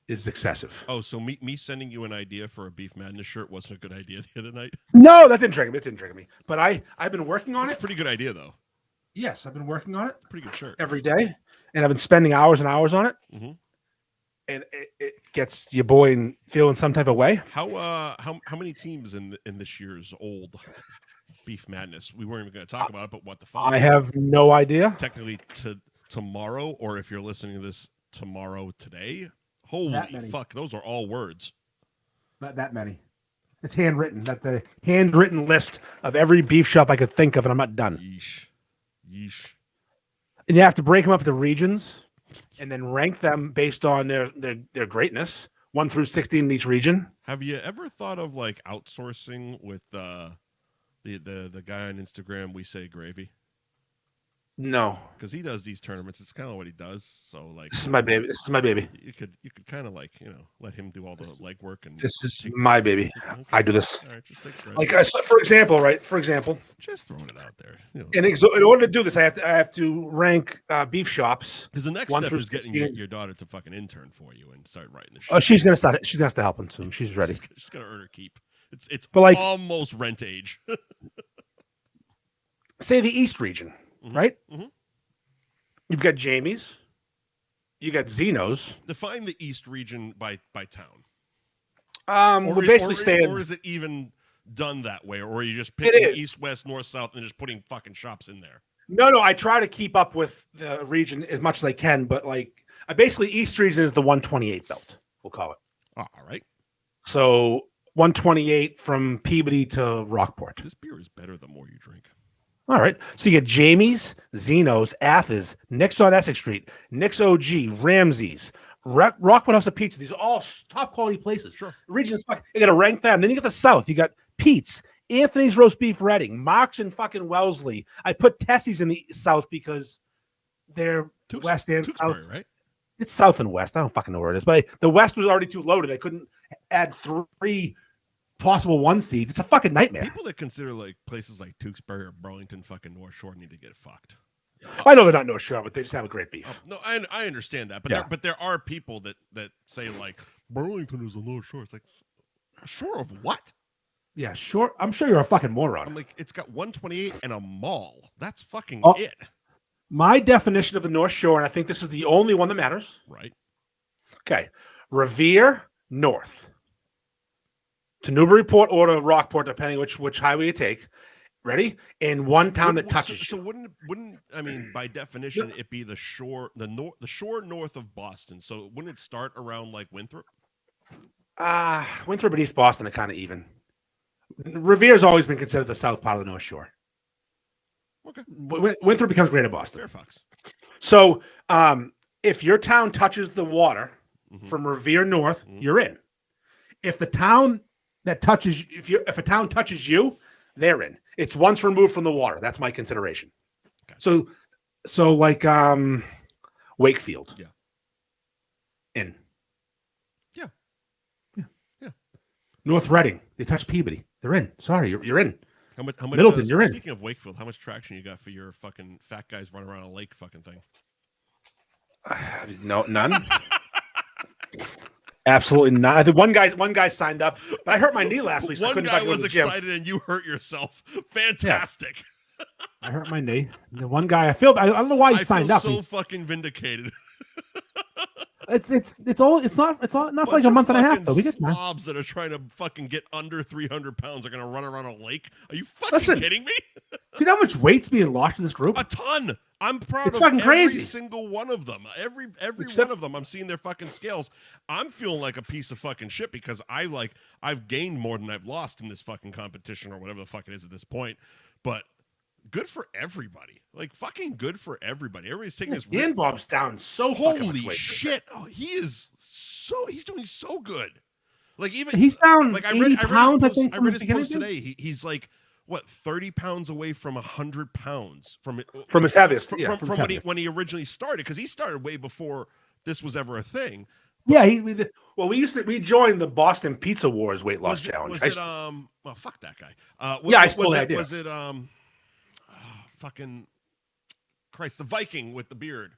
is excessive. Oh, so me sending you an idea for a Beef Madness shirt wasn't a good idea the other night? No, that didn't trigger me. It didn't trigger me. But I've been working on it. It's a pretty good idea, though. Yes, I've been working on it. Pretty good shirt. Every day. And I've been spending hours and hours on it. Mm-hmm. And it gets your boy feeling some type of way. How many teams in this year's old Beef Madness? We weren't even going to talk about it, but what the fuck? I have no idea. Technically, tomorrow, or if you're listening to this today, holy fuck, those are all words. Not that many. It's handwritten. That's a handwritten list of every beef shop I could think of, and I'm not done. Yeesh. And you have to break them up into regions and then rank them based on their greatness, 1 through 16 in each region. Have you ever thought of like outsourcing with the guy on Instagram, We Say Gravy? No, because he does these tournaments. It's kind of what he does. So like, this is my baby. You could kind of like let him do all the legwork and. This is my baby. Okay. I do this. All right, just take credit. Like for example, just throwing it out there. In order to do this, I have to rank beef shops. Because the next step is getting your daughter to fucking intern for you and start writing the shit. Oh, she's gonna start. She's gonna have to help him soon. She's ready. She's gonna earn her keep. It's like, almost rent age. Say the East region, right? Mm-hmm. You've got Jamie's. You got Zeno's. Define the East region by town. We're basically saying, or is it even done that way, or are you just picking East, West, North, South, and just putting fucking shops in there? No. I try to keep up with the region as much as I can, but like, basically, East region is the 128 belt. We'll call it. Oh, all right. So 128 from Peabody to Rockport. This beer is better the more you drink. All right. So you get Jamie's, Zeno's, Athens, Nick's on Essex Street, Nick's OG, Ramsey's, Rockwood House of Pizza. These are all top quality places. Sure. The region's fucking, you got to rank them. Then you get the South. You got Pete's, Anthony's Roast Beef Reading, Mark's and fucking Wellesley. I put Tessie's in the South because they're West and South. Right? It's South and West. I don't fucking know where it is. But the West was already too loaded. I couldn't add 3 possible 1 seeds. It's a fucking nightmare. People that consider like places like Tewksbury or Burlington fucking North Shore need to get fucked. I know they're not North Shore, but they just have a great beef. No, I understand that, but there are people that say like Burlington is the North Shore. It's like, shore of what? Yeah, sure. I'm sure you're a fucking moron. I'm like, it's got 128 and a mall. That's fucking it. My definition of the North Shore, and I think this is the only one that matters. Right. Okay. Revere North. To Newburyport or to Rockport, depending which highway you take. Ready? In one town that touches you. So wouldn't I mean by definition it be the shore the shore north of Boston? So wouldn't it start around like Winthrop? Winthrop and East Boston are kind of even. Revere's always been considered the south part of the North Shore. Okay. Winthrop becomes Greater Boston. Fairfax. So if your town touches the water from Revere North, you're in. If the town that touches if a town touches you, they're in. It's once removed from the water. That's my consideration. Okay. So like Wakefield. Yeah. In. Yeah. North Reading. They touched Peabody. They're in. Sorry, you're in. How much? Middleton, you're in. Speaking of Wakefield, how much traction you got for your fucking fat guys running around a lake fucking thing? No, none. Absolutely not. I think one guy signed up, but I hurt my knee last week. So one guy was excited and you hurt yourself. Fantastic. Yeah. I hurt my knee. The one guy, I don't know why he signed up. So fucking vindicated. It's not like a month and a half though. We get slobs that are trying to fucking get under 300 pounds are gonna run around a lake. Are you fucking kidding me? See how much weight's being lost in this group? A ton. I'm proud of every crazy. single one of them. Every one of them. I'm seeing their fucking scales. I'm feeling like a piece of fucking shit because I've gained more than I've lost in this fucking competition or whatever the fuck it is at this point. But good for everybody. Like fucking good for everybody. Everybody's taking this. Dan Bob's down so holy shit. Oh, he's doing so good. Like even he's down like 80 pounds. I think I read his post today. He's like what 30 pounds away from 100 pounds from his heaviest. From when he originally started, because he started way before this was ever a thing. Yeah, we joined the Boston Pizza Wars weight loss challenge. Well, fuck that guy. I stole the idea. Was it fucking Christ, the Viking with the beard?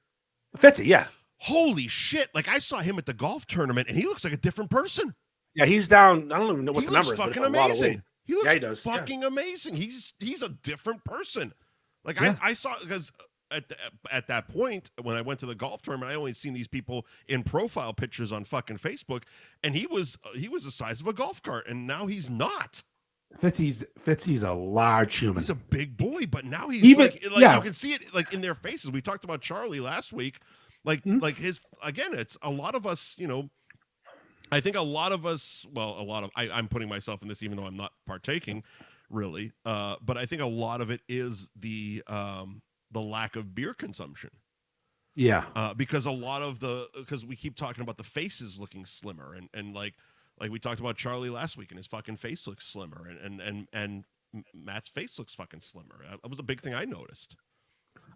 Fitzy, yeah. Holy shit! Like I saw him at the golf tournament, and he looks like a different person. Yeah, he's down. I don't even know what the number is. Fucking amazing. He looks fucking amazing. He's a different person. Like I saw, because at that point when I went to the golf tournament, I only seen these people in profile pictures on fucking Facebook, and he was the size of a golf cart, and now he's not. Fitzy's a large human. He's a big boy, but now he's you can see it like in their faces. We talked about Charlie last week. Like his, again, it's a lot of us, I think a lot of us, I'm putting myself in this even though I'm not partaking really. But I think a lot of it is the lack of beer consumption. Yeah. Because because we keep talking about the faces looking slimmer and like we talked about Charlie last week and his fucking face looks slimmer and Matt's face looks fucking slimmer. That was a big thing I noticed.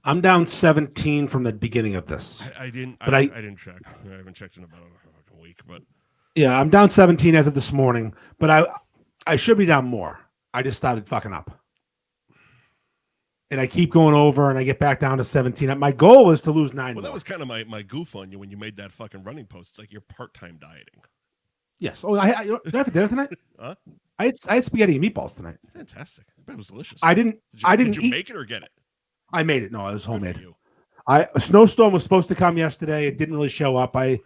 I'm down 17 from the beginning of this. I didn't check. I haven't checked in about a week, but yeah, I'm down 17 as of this morning, but I should be down more. I just started fucking up. And I keep going over and I get back down to 17. My goal is to lose 9 more. That was kind of my goof on you when you made that fucking running post. It's like you're part-time dieting. Yes. Oh, did I have dinner tonight? Huh? I had spaghetti and meatballs tonight. Fantastic. I bet it was delicious. Did you make it or get it? I made it. No, it was homemade. A snowstorm was supposed to come yesterday. It didn't really show up. I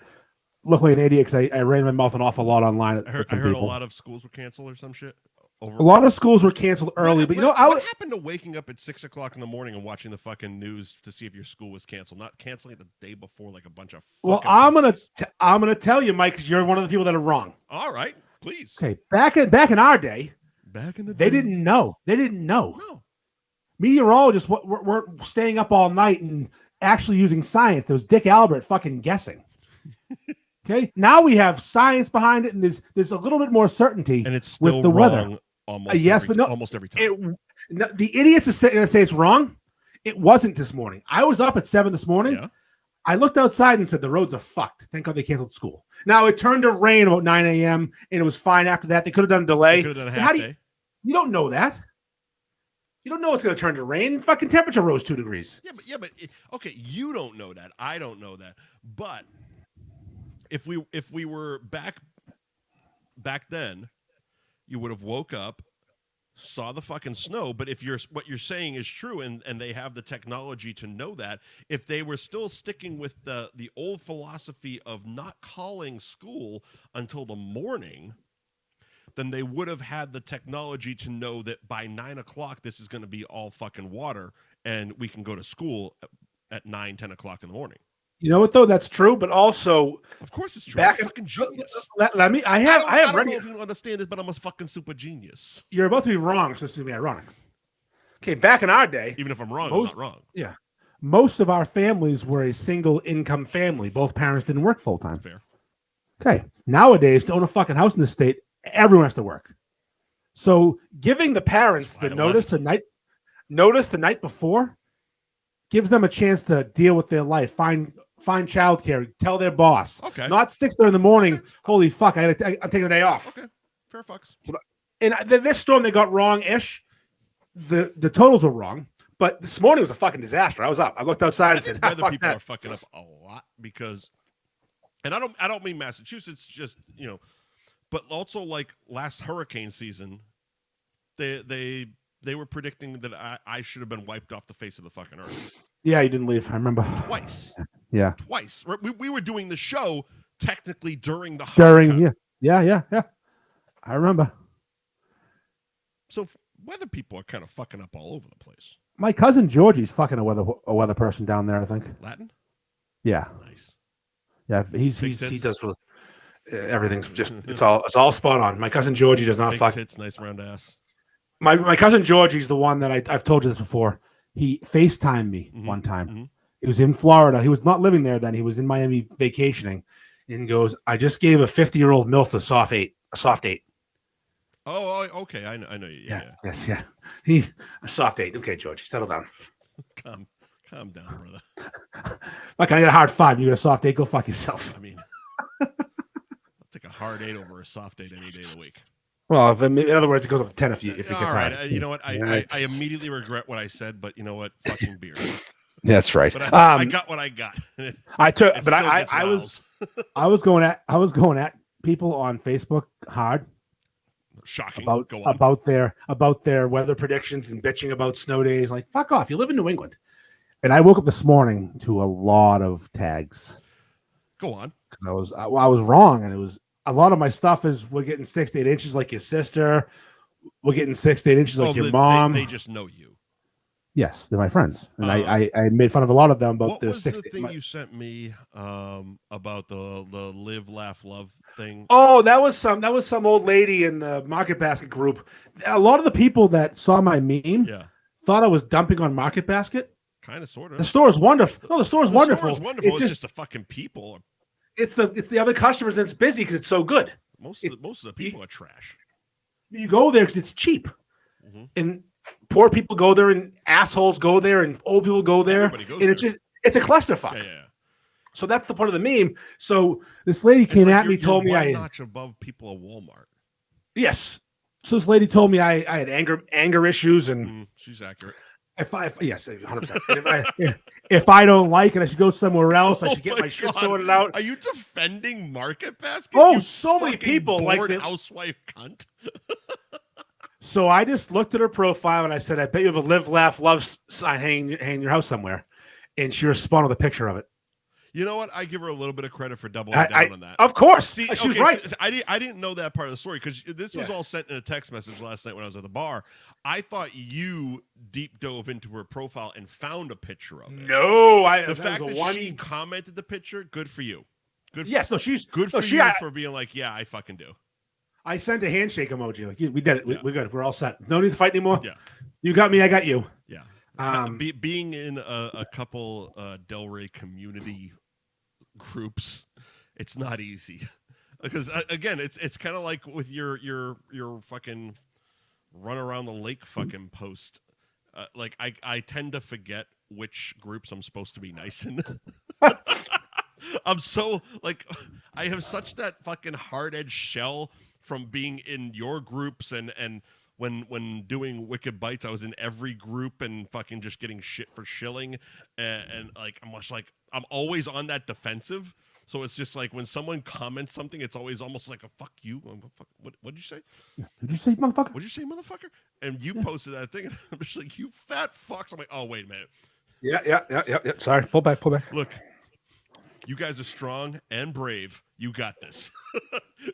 look like an idiot because I ran my mouth an awful lot online. I heard a lot of schools were canceled or some shit. A lot of schools were canceled early, but what happened to waking up at 6 o'clock in the morning and watching the fucking news to see if your school was canceled, not canceling it the day before like a bunch of. Well, I'm gonna tell you, Mike, because you're one of the people that are wrong. All right, please. Okay, back in our day, they didn't know. No. Meteorologists weren't staying up all night and actually using science. It was Dick Albert fucking guessing. Okay, now we have science behind it, and there's a little bit more certainty. And it's still with the wrong weather. Almost every time. The idiots are going to say it's wrong. It wasn't this morning. I was up at 7 this morning. Yeah. I looked outside and said the roads are fucked. Thank God they canceled school. Now it turned to rain about 9 a.m. and it was fine after that. They could have done a delay. They could have done a half day. You don't know that. You don't know it's going to turn to rain. Fucking temperature rose 2 degrees. Yeah, but okay, you don't know that. I don't know that. But if we were back then, you would have woke up, saw the fucking snow. But if what you're saying is true, and they have the technology to know that, if they were still sticking with the old philosophy of not calling school until the morning, then they would have had the technology to know that by 9 o'clock this is going to be all fucking water, and we can go to school at 9, 10 o'clock in the morning. You know what though? That's true, but also, of course, it's true. I'm a fucking genius. I don't know if you understand this, but I'm a fucking super genius. You're about to be wrong, so it's going to be ironic. Okay, back in our day, even if I'm wrong, I'm not wrong. Yeah, most of our families were a single income family. Both parents didn't work full time. Fair. Okay, nowadays to own a fucking house in the state, everyone has to work. So giving the parents the notice the night before gives them a chance to deal with their life, find childcare, tell their boss. Okay. Not 6:30 in the morning. Okay. Holy fuck! I'm taking the day off. Okay. Fair fucks. And this storm they got wrong-ish. The totals were wrong, but this morning was a fucking disaster. I was up. I looked outside and said, weather fuck people that. are fucking up a lot because, and I don't mean Massachusetts, just but also like last hurricane season, they were predicting that I should have been wiped off the face of the fucking earth. Yeah, you didn't leave. I remember. Twice. Yeah. Twice. We were doing the show technically during the hurricane. Yeah. I remember. So weather people are kind of fucking up all over the place. My cousin Georgie's fucking a weather person down there, I think. Latin? Yeah. Nice. Yeah, he does everything's just it's all spot on. My cousin Georgie does not fuck. Tits, nice round ass. My cousin Georgie's the one that I've told you this before. He FaceTimed me one time. Mm-hmm. He was in Florida. He was not living there then. He was in Miami vacationing, and goes, "I just gave a 50-year-old MILF a soft eight." Oh, okay. I know you. Yeah. Yes, yeah. He a soft eight. Okay, Georgie, settle down. Calm down, brother. Like I get a hard 5. You get a soft 8. Go fuck yourself. I mean, I'll take a hard 8 over a soft 8 any day of the week. Well, in other words, it goes up to 10 if it gets all right. hard. You know what? I immediately regret what I said, but you know what? Fucking beer. That's right. But I got what I got. I took, but I was going at people on Facebook hard. Shocking. About their weather predictions and bitching about snow days. Like, fuck off. You live in New England. And I woke up this morning to a lot of tags. Go on. Because I was wrong, and it was a lot of my stuff is we're getting 6 to 8 inches like your sister. We're getting 6 to 8 inches like your mom. They just know you. Yes, they're my friends, and I made fun of a lot of them about what the was 6 the thing you sent me about the live, laugh, love thing? Oh, that was some old lady in the Market Basket group. A lot of the people that saw my meme thought I was dumping on Market Basket. Kind of, sort of. The store is wonderful. No, the store is wonderful. It's just the fucking people. It's the other customers and it's busy because it's so good. Most of the people are trash. You go there because it's cheap, and poor people go there, and assholes go there, and old people go there, Everybody goes and it's a clusterfuck. Yeah. So that's the point of the meme. So this lady came at me, told me one notch above people at Walmart. Yes. So this lady told me I had anger issues, and she's accurate. Yes, 100%. If I don't like it, I should go somewhere else. I should get my shit sorted out. Are you defending Market Basket? Oh, so many people like this housewife cunt. So I just looked at her profile and I said, "I bet you have a live, laugh, love sign hanging in your house somewhere." And she responded with a picture of it. You know what? I give her a little bit of credit for doubling down on that. Of course. See, she was right. So I didn't know that part of the story because this was all sent in a text message last night when I was at the bar. I thought you deep dove into her profile and found a picture of it. No, the fact that she commented the picture, good for you. She's good for you for being like, yeah, I fucking do. I sent a handshake emoji. Like, we did it. We're good. We're all set. No need to fight anymore. Yeah. You got me. I got you. Yeah. Being in a couple Delray community groups, it's not easy because again, it's kind of like with your fucking run around the lake fucking post. Like I tend to forget which groups I'm supposed to be nice in. I'm so like I have such that fucking hard edged shell from being in your groups and when doing Wicked Bites, I was in every group and fucking just getting shit for shilling and like I'm always on that defensive. So it's just like when someone comments something, it's always almost like a fuck you. What did you say? Did you say motherfucker? What did you say, motherfucker? And you posted that thing, and I'm just like, you fat fucks. I'm like, oh, wait a minute. Yeah. Sorry. Pull back. Look, you guys are strong and brave. You got this.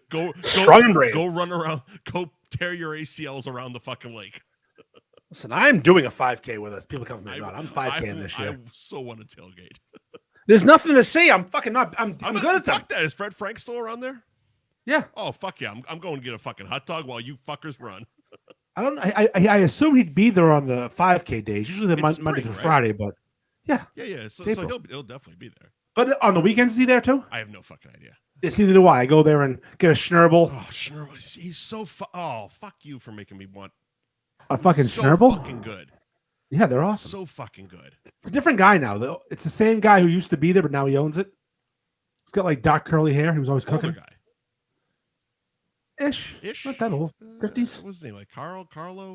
Go strong and brave. Go run around. Go tear your ACLs around the fucking lake. Listen, I'm doing a 5K with us. People come to me, I'm 5K this year. I so want to tailgate. There's nothing to say. I'm fucking not. I'm good at that. Fuck that. Is Fred Frank still around there? Yeah. Oh fuck yeah! I'm going to get a fucking hot dog while you fuckers run. I assume he'd be there on the 5K days. Usually the Monday through Friday, but yeah. Yeah. So he'll definitely be there. But on the weekends, is he there too? I have no fucking idea. It's neither do I. I go there and get a schnurble. Oh, schnurble. He's so fuck you for making me want a fucking schnurble. So fucking good. Yeah, they're awesome. So fucking good. It's a different guy now, though. It's the same guy who used to be there, but now he owns it. He's got like dark curly hair. He was always cooking. Older guy. Ish. Not that old. 50s. What's his name? Like Carlo,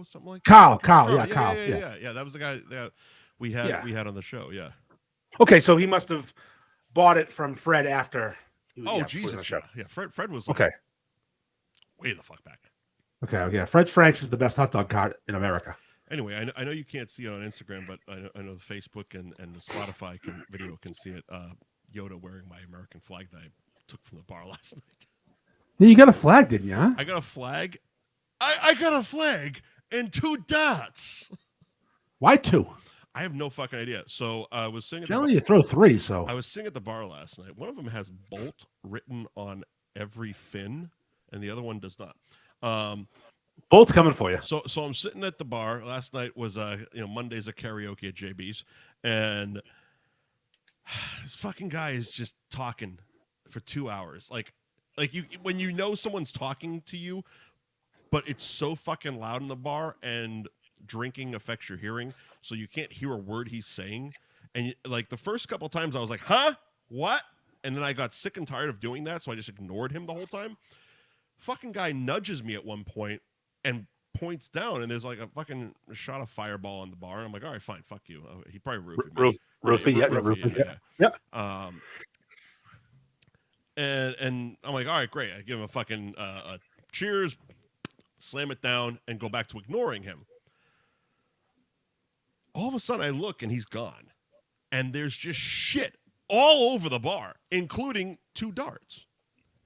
something like that? Carl. Carl, Yeah, Carl. yeah. That was the guy that we had on the show. Yeah. Okay, so he must have bought it from Fred after. Jesus, yeah. Fred was like, okay. Way the fuck back. Okay, yeah. Fred Frank's is the best hot dog cart in America. Anyway, I know you can't see it on Instagram, but I know the Facebook and the Spotify video can see it. Yoda wearing my American flag that I took from the bar last night. Yeah, you got a flag, didn't you? Huh? I got a flag. I got a flag and 2 dots. Why 2? I have no fucking idea. So I was singing. Generally, you throw 3. So I was singing at the bar last night. One of them has Bolt written on every fin, and the other one does not. Bolt's coming for you. So I'm sitting at the bar. Last night was Monday's a karaoke at JB's, and this fucking guy is just talking for 2 hours. Like you when you know someone's talking to you, but it's so fucking loud in the bar and drinking affects your hearing, so you can't hear a word he's saying. And like the first couple times I was like, huh? What? And then I got sick and tired of doing that, so I just ignored him the whole time. Fucking guy nudges me at one point and points down, and there's like a fucking shot of fireball on the bar. And I'm like, all right, fine, fuck you. He probably roofied me. Roofie, yeah. And I'm like, all right, great. I give him a fucking a cheers, slam it down, and go back to ignoring him. All of a sudden, I look, and he's gone. And there's just shit all over the bar, including 2 darts.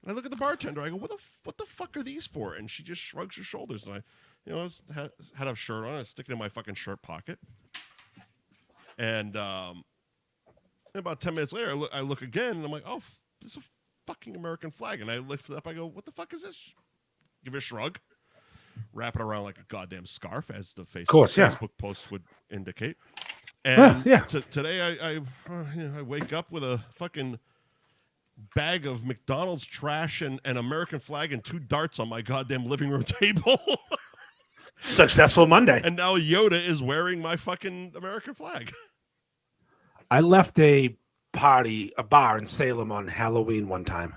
And I look at the bartender. I go, what the fuck are these for? And she just shrugs her shoulders. And I had a shirt on. I stick it in my fucking shirt pocket. And about 10 minutes later, I look again, and I'm like, oh, there's a fucking American flag. And I lift it up. I go, what the fuck is this? Give it a shrug. Wrap it around like a goddamn scarf, as the Facebook post would indicate. And today I wake up with a fucking bag of McDonald's trash and an American flag and 2 darts on my goddamn living room table. Successful Monday. And now Yoda is wearing my fucking American flag. I left a bar in Salem on Halloween one time.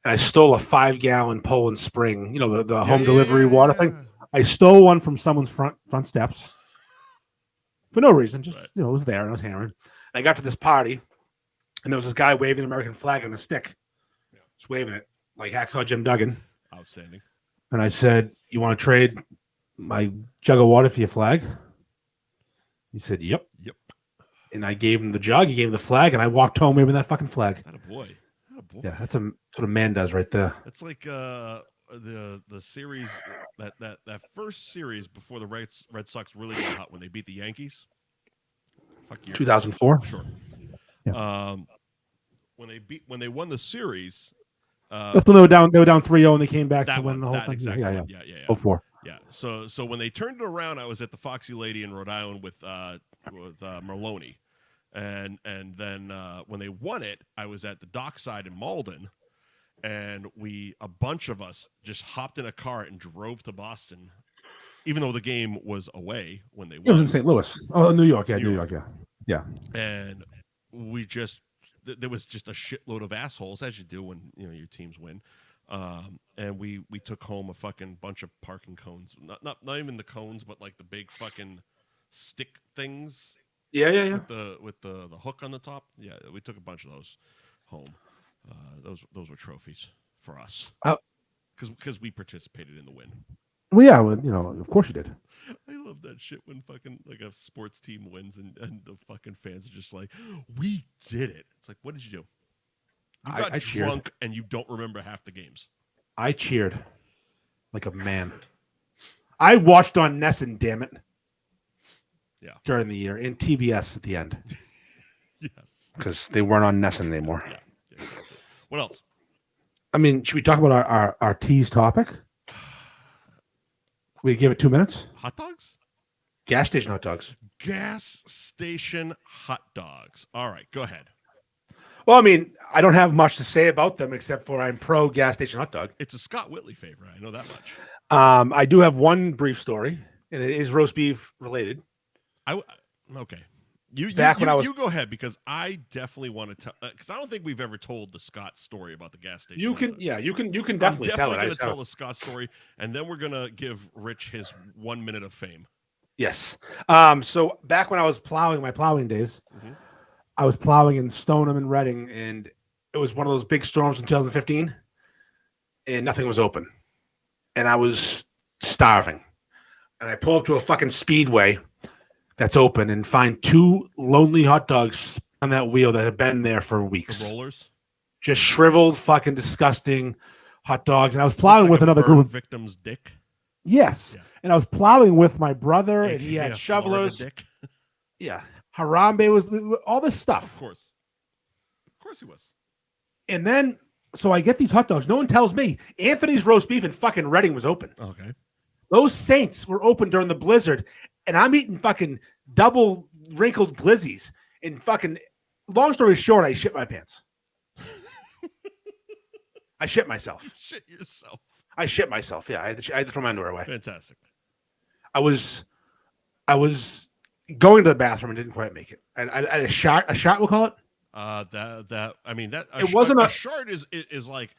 And I stole a 5-gallon Poland Spring, the home delivery water thing. I stole one from someone's front steps for no reason. Just, it was there and I was hammering. And I got to this party, and there was this guy waving an American flag on a stick. Yeah. Just waving it like Hacksaw Jim Duggan. Outstanding. And I said, you want to trade my jug of water for your flag? He said, yep. And I gave him the jug, he gave him the flag, and I walked home waving that fucking flag. Attaboy. Yeah, that's what a man does right there. It's like the series that first series before the Red Sox really got hot when they beat the Yankees. Fuck you. 2004. Sure. Yeah. When they won the series. That's when they were down 3-0 and they came back to win the whole thing. Exactly. Yeah. 04. Yeah. So when they turned it around, I was at the Foxy Lady in Rhode Island with Merlone. And then when they won it, I was at the dockside in Malden, and a bunch of us just hopped in a car and drove to Boston, even though the game was away when they won. It was in St. Louis. Oh, New York. Yeah, New York. Yeah. And there was just a shitload of assholes, as you do when your teams win. And we took home a fucking bunch of parking cones. Not even the cones, but like the big fucking stick things. Yeah. With the hook on the top. Yeah, we took a bunch of those home. Those were trophies for us. Because we participated in the win. Well, yeah, of course you did. I love that shit when fucking like a sports team wins and the fucking fans are just like, we did it. It's like, what did you do? You got drunk and you don't remember half the games. I cheered like a man. I watched on Nesson, damn it. Yeah. During the year, and TBS at the end. Yes. Because they weren't on Nesson anymore. Yeah, exactly. What else? I mean, should we talk about our tease topic? We give it 2 minutes? Hot dogs? Gas station hot dogs. Gas station hot dogs. All right, go ahead. Well, I mean, I don't have much to say about them except for I'm pro gas station hot dog. It's a Scott Whitley favorite. I know that much. I do have one brief story, and it is roast beef related. Okay. You go ahead, because I definitely want to tell, because I don't think we've ever told the Scott story about the gas station. You can definitely tell it. I'm definitely going to tell the Scott story, and then we're going to give Rich his 1 minute of fame. Yes. So back when I was plowing my plowing days, Mm-hmm. I was plowing in Stoneham and Reading, and it was one of those big storms in 2015, and nothing was open, and I was starving, and I pull up to a fucking Speedway that's open and find 2 lonely hot dogs on that wheel that have been there for weeks. The rollers? Just shriveled, fucking disgusting hot dogs. And I was plowing with another group of victim's dick. Yes. Yeah. And I was plowing with my brother, and he had shovelers. Dick. Yeah. Harambe was all this stuff. Of course he was. And then, so I get these hot dogs. No one tells me Anthony's roast beef in fucking Reading was open. Okay. Those Saints were open during the blizzard, and I'm eating fucking double wrinkled glizzies. And fucking, long story short, I shit my pants. I shit myself. Shit yourself. I shit myself. Yeah, I had to throw my underwear away. Fantastic. I was going to the bathroom and didn't quite make it. I had a shot. We'll call it. It wasn't a shard is like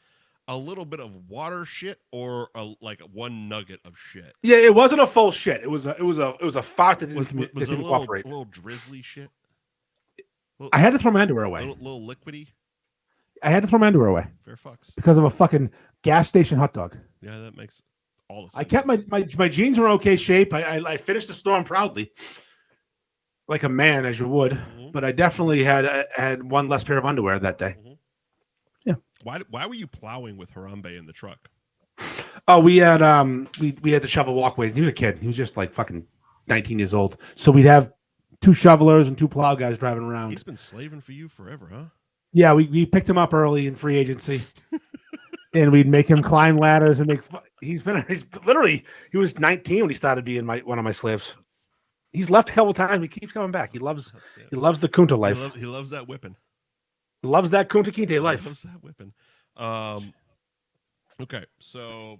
a little bit of water shit or like one nugget of shit. Yeah, it wasn't a full shit. It was a fart that didn't cooperate. A little drizzly shit. I had to throw my underwear away. Little liquidy. I had to throw my underwear away. Fair fucks. Because of a fucking gas station hot dog. Yeah, that makes all the sense. I kept my jeans were in okay shape. I finished the storm proudly, like a man, as you would. Mm-hmm. But I definitely had one less pair of underwear that day. Mm-hmm. Yeah. Why were you plowing with Harambe in the truck? Oh, we had to shovel walkways. He was a kid. He was just like fucking 19 years old. So we'd have 2 shovelers and 2 plow guys driving around. He's been slaving for you forever, huh? Yeah, we picked him up early in free agency, and we'd make him climb ladders and he was 19 when he started being one of my slaves. He's left a couple times. He keeps coming back. He loves the Kunta life. He loves that whipping. He loves that Kunta Kinte life. He loves that whipping. Okay, so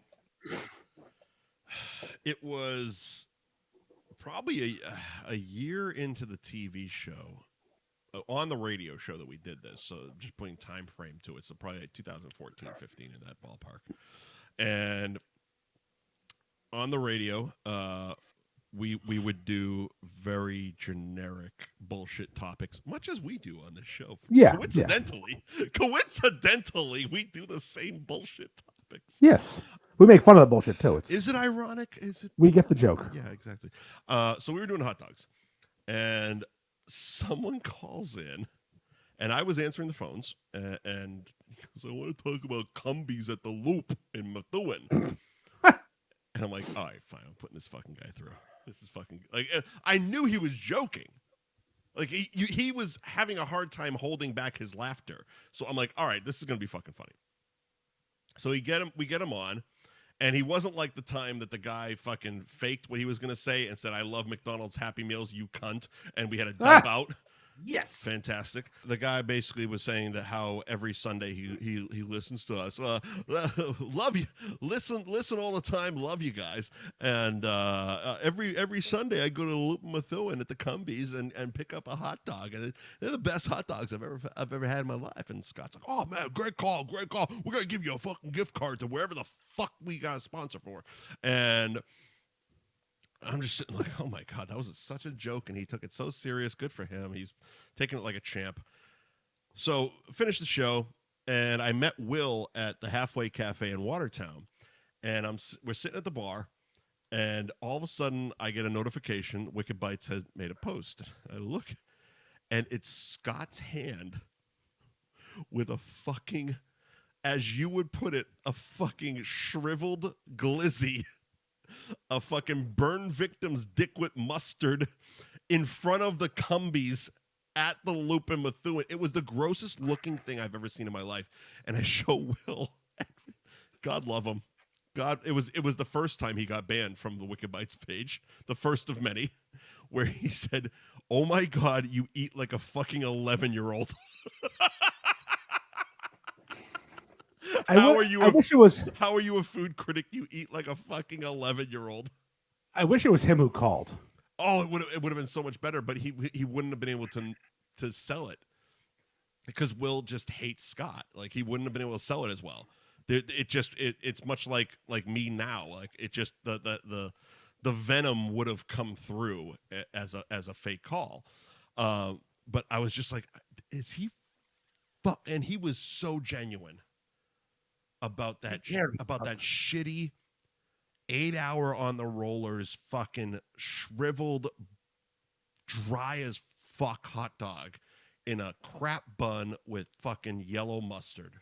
it was probably a year into the TV show. On the radio show that we did this, so just putting time frame to it, so probably like 2014, 15 in that ballpark. And on the radio, we would do very generic bullshit topics, much as we do on this show. Yeah. Coincidentally, we do the same bullshit topics. Yes. We make fun of the bullshit too. Is it ironic? We get the joke. Yeah, exactly. So we were doing hot dogs, and someone calls in, and I was answering the phones, and he goes, I want to talk about Cumbies at the Loop in Methuen. And I'm like, all right, fine, I'm putting this fucking guy through. This is fucking, like, I knew he was joking. Like, he was having a hard time holding back his laughter. So I'm like, all right, this is going to be fucking funny. So we get him on. And he wasn't like the time that the guy fucking faked what he was going to say and said, I love McDonald's Happy Meals, you cunt. And we had a dump out. Yes. Fantastic. The guy basically was saying that how every Sunday he listens to us. Love you. Listen all the time. Love you guys. And every Sunday I go to the Loop in Methuen at the Cumbies and pick up a hot dog. And they're the best hot dogs I've ever had in my life. And Scott's like, oh, man, great call. We're going to give you a fucking gift card to wherever the fuck we got a sponsor for. And I'm just sitting like, oh my God, that was such a joke, and he took it so serious. Good for him. He's taking it like a champ. So finished the show, and I met Will at the Halfway Cafe in Watertown, and we're sitting at the bar, and all of a sudden I get a notification, Wicked Bites has made a post. I look, and it's Scott's hand with a fucking, as you would put it, a fucking shriveled glizzy, a fucking burn victim's dick with mustard in front of the Cumbies at the Loop in Methuen. It was the grossest looking thing I've ever seen in my life. And I show Will. God love him. God, it was the first time he got banned from the Wicked Bites page, the first of many, where he said, oh my God, you eat like a fucking 11-year-old. How are you a food critic? You eat like a fucking 11-year-old. I wish it was him who called. Oh, it would have been so much better, but he wouldn't have been able to sell it because Will just hates Scott. Like he wouldn't have been able to sell it as well. It's much like me now. Like it just the venom would have come through as a fake call. But I was just like, is he? And he was so genuine about that shitty 8-hour on the rollers, fucking shriveled, dry as fuck hot dog in a crap bun with fucking yellow mustard.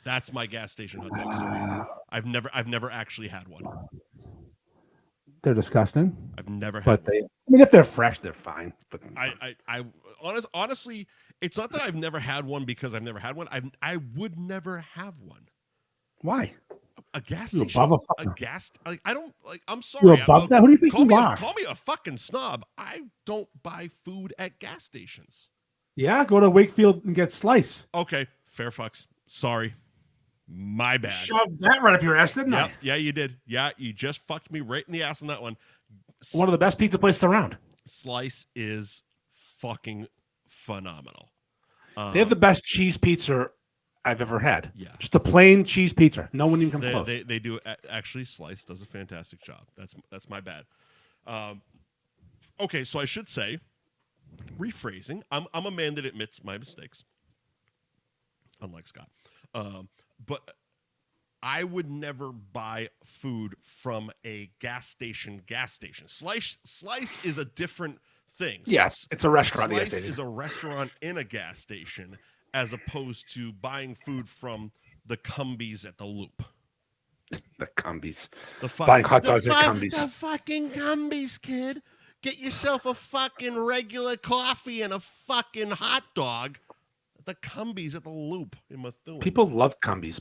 That's my gas station hot dog story. I've never actually had one. They're disgusting. I've never had. But if they're fresh, they're fine. But I honestly, it's not that I've never had one because I've never had one. I would never have one. Why? A gas You station. above A gas. Like I don't like. I'm sorry. You're above that. Who do you think you are? Call me a fucking snob. I don't buy food at gas stations. Yeah, go to Wakefield and get slice. Okay, fair fucks. Sorry. My bad. Shoved that right up your ass, didn't I? Yeah, you did. Yeah, you just fucked me right in the ass on that one. One of the best pizza places around. Slice is fucking phenomenal. They have the best cheese pizza I've ever had. Yeah. Just a plain cheese pizza. No one even comes close. They do actually. Slice does a fantastic job. That's my bad. Okay, so I should say, rephrasing. I'm a man that admits my mistakes. Unlike Scott. But I would never buy food from a gas station. Slice is a different thing. Yes, it's a restaurant. Slice is a restaurant in a gas station as opposed to buying food from the Cumbies at the Loop. The Cumbies. Buying hot dogs at Cumbies. The fucking Cumbies, kid. Get yourself a fucking regular coffee and a fucking hot dog. The Cumbies at the Loop in Methuen. People love Cumbies.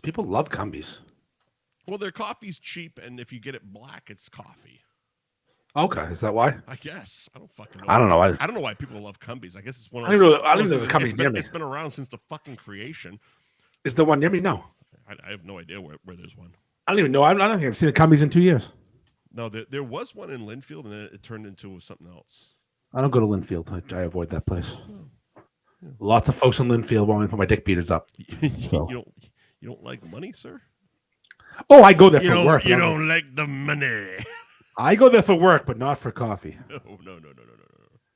Well, their coffee's cheap, and if you get it black, it's coffee. Okay, is that why? I guess. I don't fucking know. I don't know. I don't know why people love Cumbies. I guess it's one of those. I don't know the Cumbies near me. It's been around since the fucking creation. Is there one near me? No. I have no idea where there's one. I don't even know. I don't think I've seen a Cumbies in 2 years. No, there was one in Linfield, and then it turned into something else. I don't go to Linfield. I avoid that place. Oh. Yeah. Lots of folks in Linfield want me to put my dick beaters up. So. You don't like money, sir? Oh, I go there for work. You don't like the money. I go there for work, but not for coffee. No.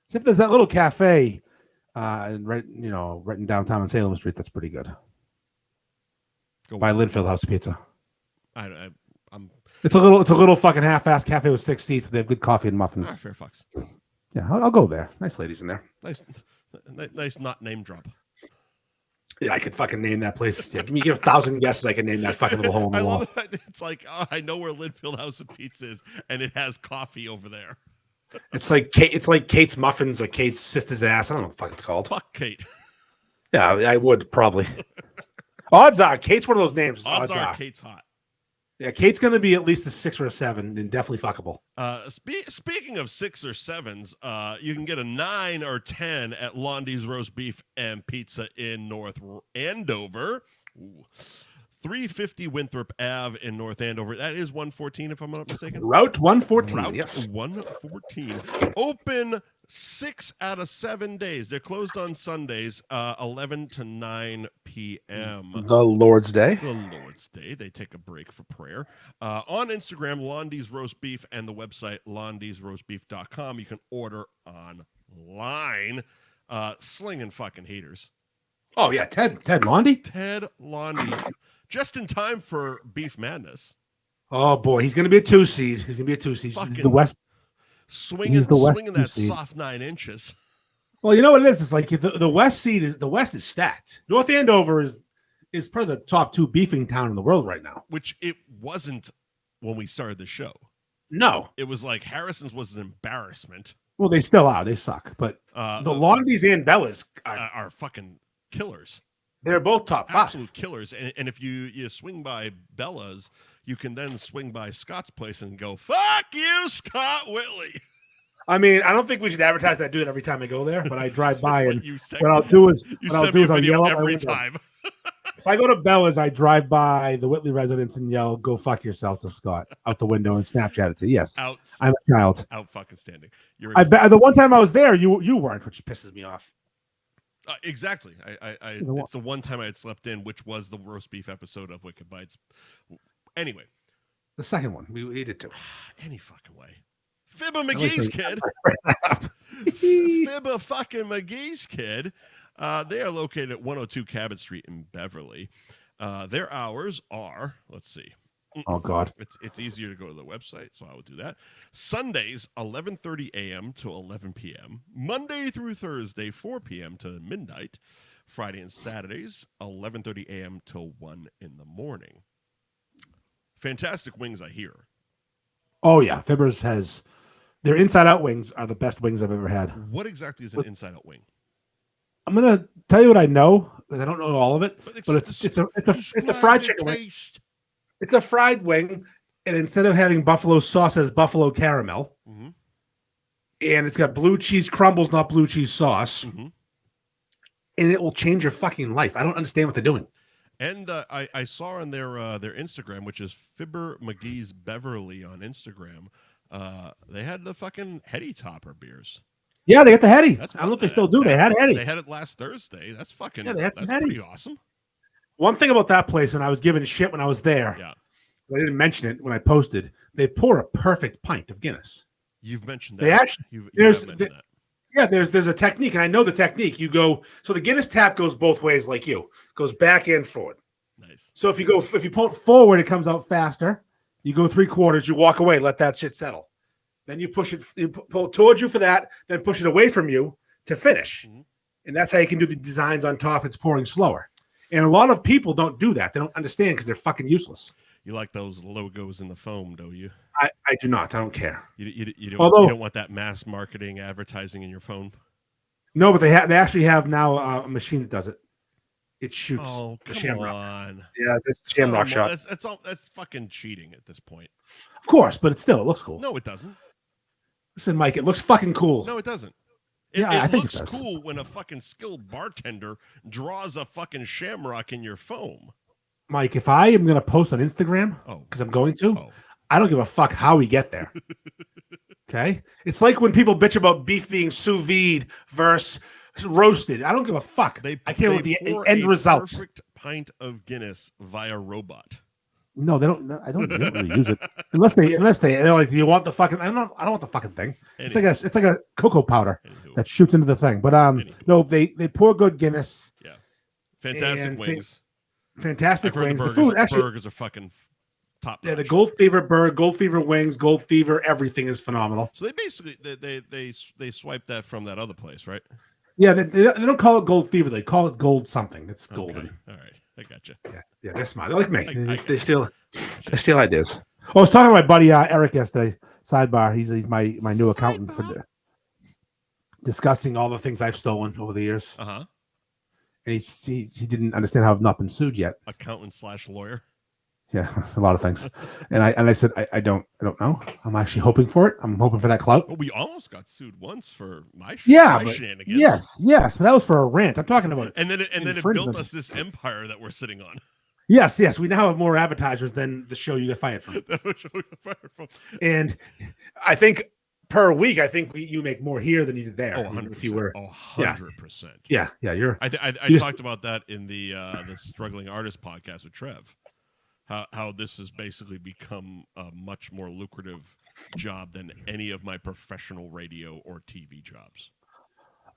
Except there's that little cafe, right in downtown on Salem Street. That's pretty good. By Linfield House Pizza. I'm. It's a little fucking half-assed cafe with 6 seats. But they have good coffee and muffins. Fair fucks. Yeah, I'll go there. Nice ladies in there. Nice, not name drop. Yeah, I could fucking name that place. Yeah, give me 1,000 guesses. I can name that fucking little hole in the wall. Love it. It's like, I know where Linfield House of Pizza is, and it has coffee over there. It's like Kate's Muffins or Kate's Sister's Ass. I don't know what the fuck it's called. Fuck Kate. Yeah, I would probably. Odds are Kate's one of those names. Odds are Kate's hot. Yeah, Kate's going to be at least a 6 or a 7 and definitely fuckable. Speaking of 6 or 7s, you can get a 9 or 10 at Londy's Roast Beef and Pizza in North Andover. Ooh. 350 Winthrop Ave in North Andover. That is 114, if I'm not mistaken. Route 114, Route yes. 114. Open 6 out of 7 days. They're closed on Sundays, 11 to 9 p.m. The Lord's Day. The Lord's Day. They take a break for prayer. On Instagram, Londy's Roast Beef, and the website, londysroastbeef.com. You can order online. Slinging fucking haters. Oh, yeah. Ted Londy? Ted Londy. Just in time for Beef Madness. Oh, boy. He's going to be a 2 seed. He's going to be a 2 seed. He's the West. Swinging that soft 9 inches. Well, you know what it is? It's like the West seed is stacked. North Andover is probably the top 2 beefing town in the world right now. Which it wasn't when we started the show. No. It was like Harrison's was an embarrassment. Well, they still are. They suck. But the Londys and Bellas are fucking killers. They're both top 5. Absolute killers. And if you swing by Bella's, you can then swing by Scott's place and go, fuck you, Scott Whitley. I mean, I don't think we should advertise that I do it every time I go there, but I drive by and what I'll do is I'll yell out every time. If I go to Bella's, I drive by the Whitley residence and yell, "Go fuck yourself" to Scott out the window and Snapchat it to. Yes, I'm a child. Out fucking standing. I bet the one time I was there, you weren't, which pisses me off. Exactly. It's the one time I had slept in, which was the roast beef episode of Wicked Bites. Anyway. The second one. We did too. Any fucking way. Fibber McGee's kid. Fibber fucking McGee's kid. They are located at 102 Cabot Street in Beverly. Their hours are, let's see. Oh, God. It's easier to go to the website, so I will do that. Sundays, 11:30 a.m. to 11 p.m. Monday through Thursday, 4 p.m. to midnight. Friday and Saturdays, 11:30 a.m. till 1 in the morning. Fantastic wings, I hear. Oh, yeah. Fibber's has... Their inside-out wings are the best wings I've ever had. What exactly is an inside-out wing? I'm going to tell you what I know, because I don't know all of it, but it's a fried chicken wing. It's a fried wing, and instead of having buffalo sauce, it has buffalo caramel. Mm-hmm. And it's got blue cheese crumbles, not blue cheese sauce. Mm-hmm. And it will change your fucking life. I don't understand what they're doing. And I saw on their Instagram, which is Fibber McGee's Beverly on Instagram, they had the fucking Heady Topper beers. Yeah, they got the Heady. I don't know if they still do. They had Heady. They had it last Thursday. That's fucking. Yeah, they had some that's Heady. pretty awesome. One thing about that place, and I was given shit when I was there. Yeah. I didn't mention it when I posted. They pour a perfect pint of Guinness. You've mentioned that. They actually. You've mentioned that. Yeah, there's a technique, and I know the technique. You go so the Guinness tap goes both ways, like you goes back and forward. Nice. So if you pull it forward, it comes out faster. You go 3/4, you walk away, let that shit settle. Then you push it, you pull towards you for that, then push it away from you to finish. Mm-hmm. And that's how you can do the designs on top. It's pouring slower. And a lot of people don't do that. They don't understand because they're fucking useless. You like those logos in the foam, don't you? I do not. I don't care. You don't want that mass marketing advertising in your phone? No, but they actually have now a machine that does it. It shoots the shamrock. On. Yeah, this shamrock shot. That's fucking cheating at this point. Of course, but it looks cool. No, it doesn't. Listen, Mike, it looks fucking cool. No, it doesn't. I think looks cool when a fucking skilled bartender draws a fucking shamrock in your foam. Mike, if I am going to post on Instagram, because I'm going to, I don't give a fuck how we get there. Okay? It's like when people bitch about beef being sous vide versus roasted. I don't give a fuck. I care what the end result. Perfect pint of Guinness via robot. No, they don't. They don't really use it unless they're like, do you want the fucking? I don't want the fucking thing. Anyway. It's like a cocoa powder that shoots into the thing. But no, they pour good Guinness. Yeah, fantastic wings. Fantastic wings. The food actually, burgers are fucking top notch. Yeah, the Gold Fever burger, Gold Fever wings, Gold Fever, everything is phenomenal. So they basically they swipe that from that other place, right? Yeah, they don't call it Gold Fever. They call it Gold something. It's golden. All right, I got you. Yeah, they're smart. They're like me. They steal ideas. I was talking to my buddy Eric yesterday. Sidebar. He's my new accountant for discussing all the things I've stolen over the years. Uh-huh. And he didn't understand how I've not been sued yet. Accountant/lawyer. Yeah, a lot of things. And I said I don't know. I'm actually hoping for it. I'm hoping for that clout. Well, we almost got sued once for my shenanigans. Yes, but that was for a rant. I'm talking about. And then it built us this empire that we're sitting on. Yes. We now have more advertisers than the show you get fired from. And I think per week, you make more here than you did there. 100%. If you were 100%. Yeah. You're. I talked about that in the Struggling Artist podcast with Trev. How this has basically become a much more lucrative job than any of my professional radio or TV jobs.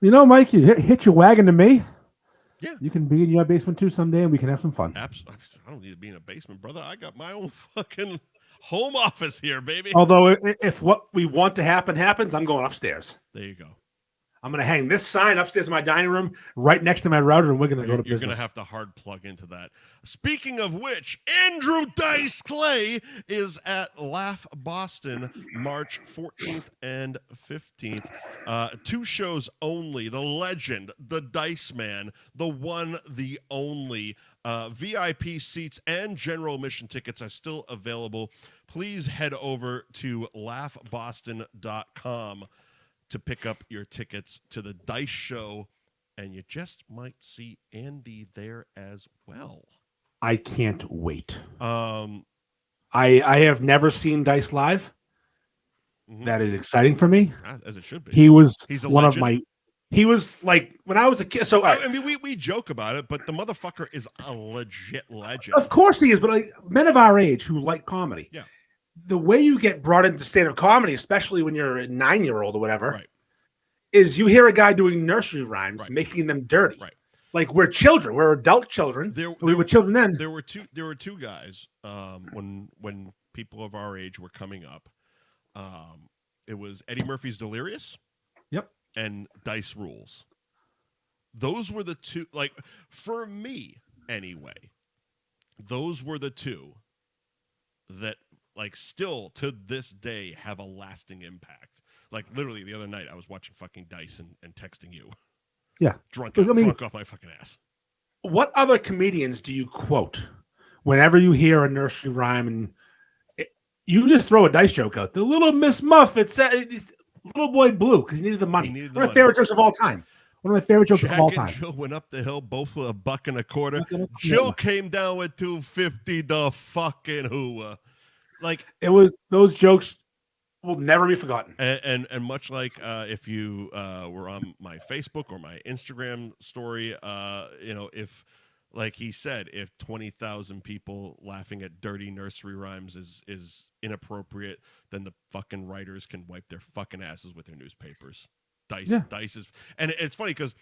You know, Mike, you hit your wagon to me. Yeah. You can be in your basement too someday, and we can have some fun. Absolutely. I don't need to be in a basement, brother. I got my own fucking home office here, baby. Although, if what we want to happen happens, I'm going upstairs. There you go. I'm going to hang this sign upstairs in my dining room right next to my router, and we're going to go to business. You're going to have to hard plug into that. Speaking of which, Andrew Dice Clay is at Laugh Boston March 14th and 15th. 2 shows only. The legend, the Dice Man, the one, the only. VIP seats and general admission tickets are still available. Please head over to laughboston.com to pick up your tickets to the Dice Show, and you just might see Andy there as well. I can't wait. I have never seen Dice live. Mm-hmm. That is exciting for me. As it should be. He's one legend. Of my. He was like when I was a kid. So I mean, we joke about it, but the motherfucker is a legit legend. Of course he is, but like men of our age who like comedy, yeah, the way you get brought into stand-up comedy, especially when you're a 9-year-old or whatever, right, is you hear a guy doing nursery rhymes, making them dirty. Right. Like we're children, we're adult children. We were children then. There were two guys when people of our age were coming up. It was Eddie Murphy's Delirious. Yep. And Dice Rules. Those were the two, like, for me, anyway, those were the two that, like, still to this day have a lasting impact. Like, literally, the other night, I was watching fucking Dice and texting you. Yeah. Drunk off my fucking ass. What other comedians do you quote whenever you hear a nursery rhyme and you just throw a Dice joke out? The little Miss Muffet Little Boy Blue, because he needed the money. One of my favorite jokes of all time. One of my favorite jokes of all time. Jill went up the hill, both with $1.25. Jill came down with $2.50. The fucking hooah. Like it was, those jokes will never be forgotten. And much like if you were on my Facebook or my Instagram story, if, like he said, if 20,000 people laughing at dirty nursery rhymes is inappropriate, then the fucking writers can wipe their fucking asses with their newspapers. Dice is, and it's funny because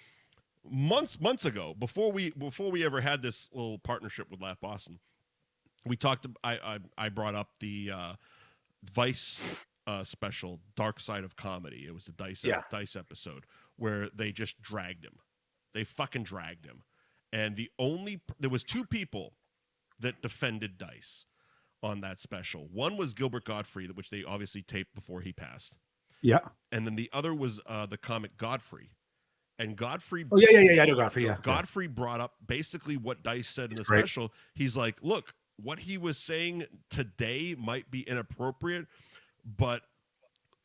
months ago, before we ever had this little partnership with Laugh Boston, we talked. I brought up the Vice special, Dark Side of Comedy. It was a Dice episode where they just dragged him. They fucking dragged him. And there was two people that defended Dice on that special. One was Gilbert Gottfried, which they obviously taped before he passed. Yeah. And then the other was the comic Godfrey. And Godfrey... Oh, yeah, I know Godfrey, yeah. Godfrey brought up basically what Dice said in the special. He's like, look, what he was saying today might be inappropriate, but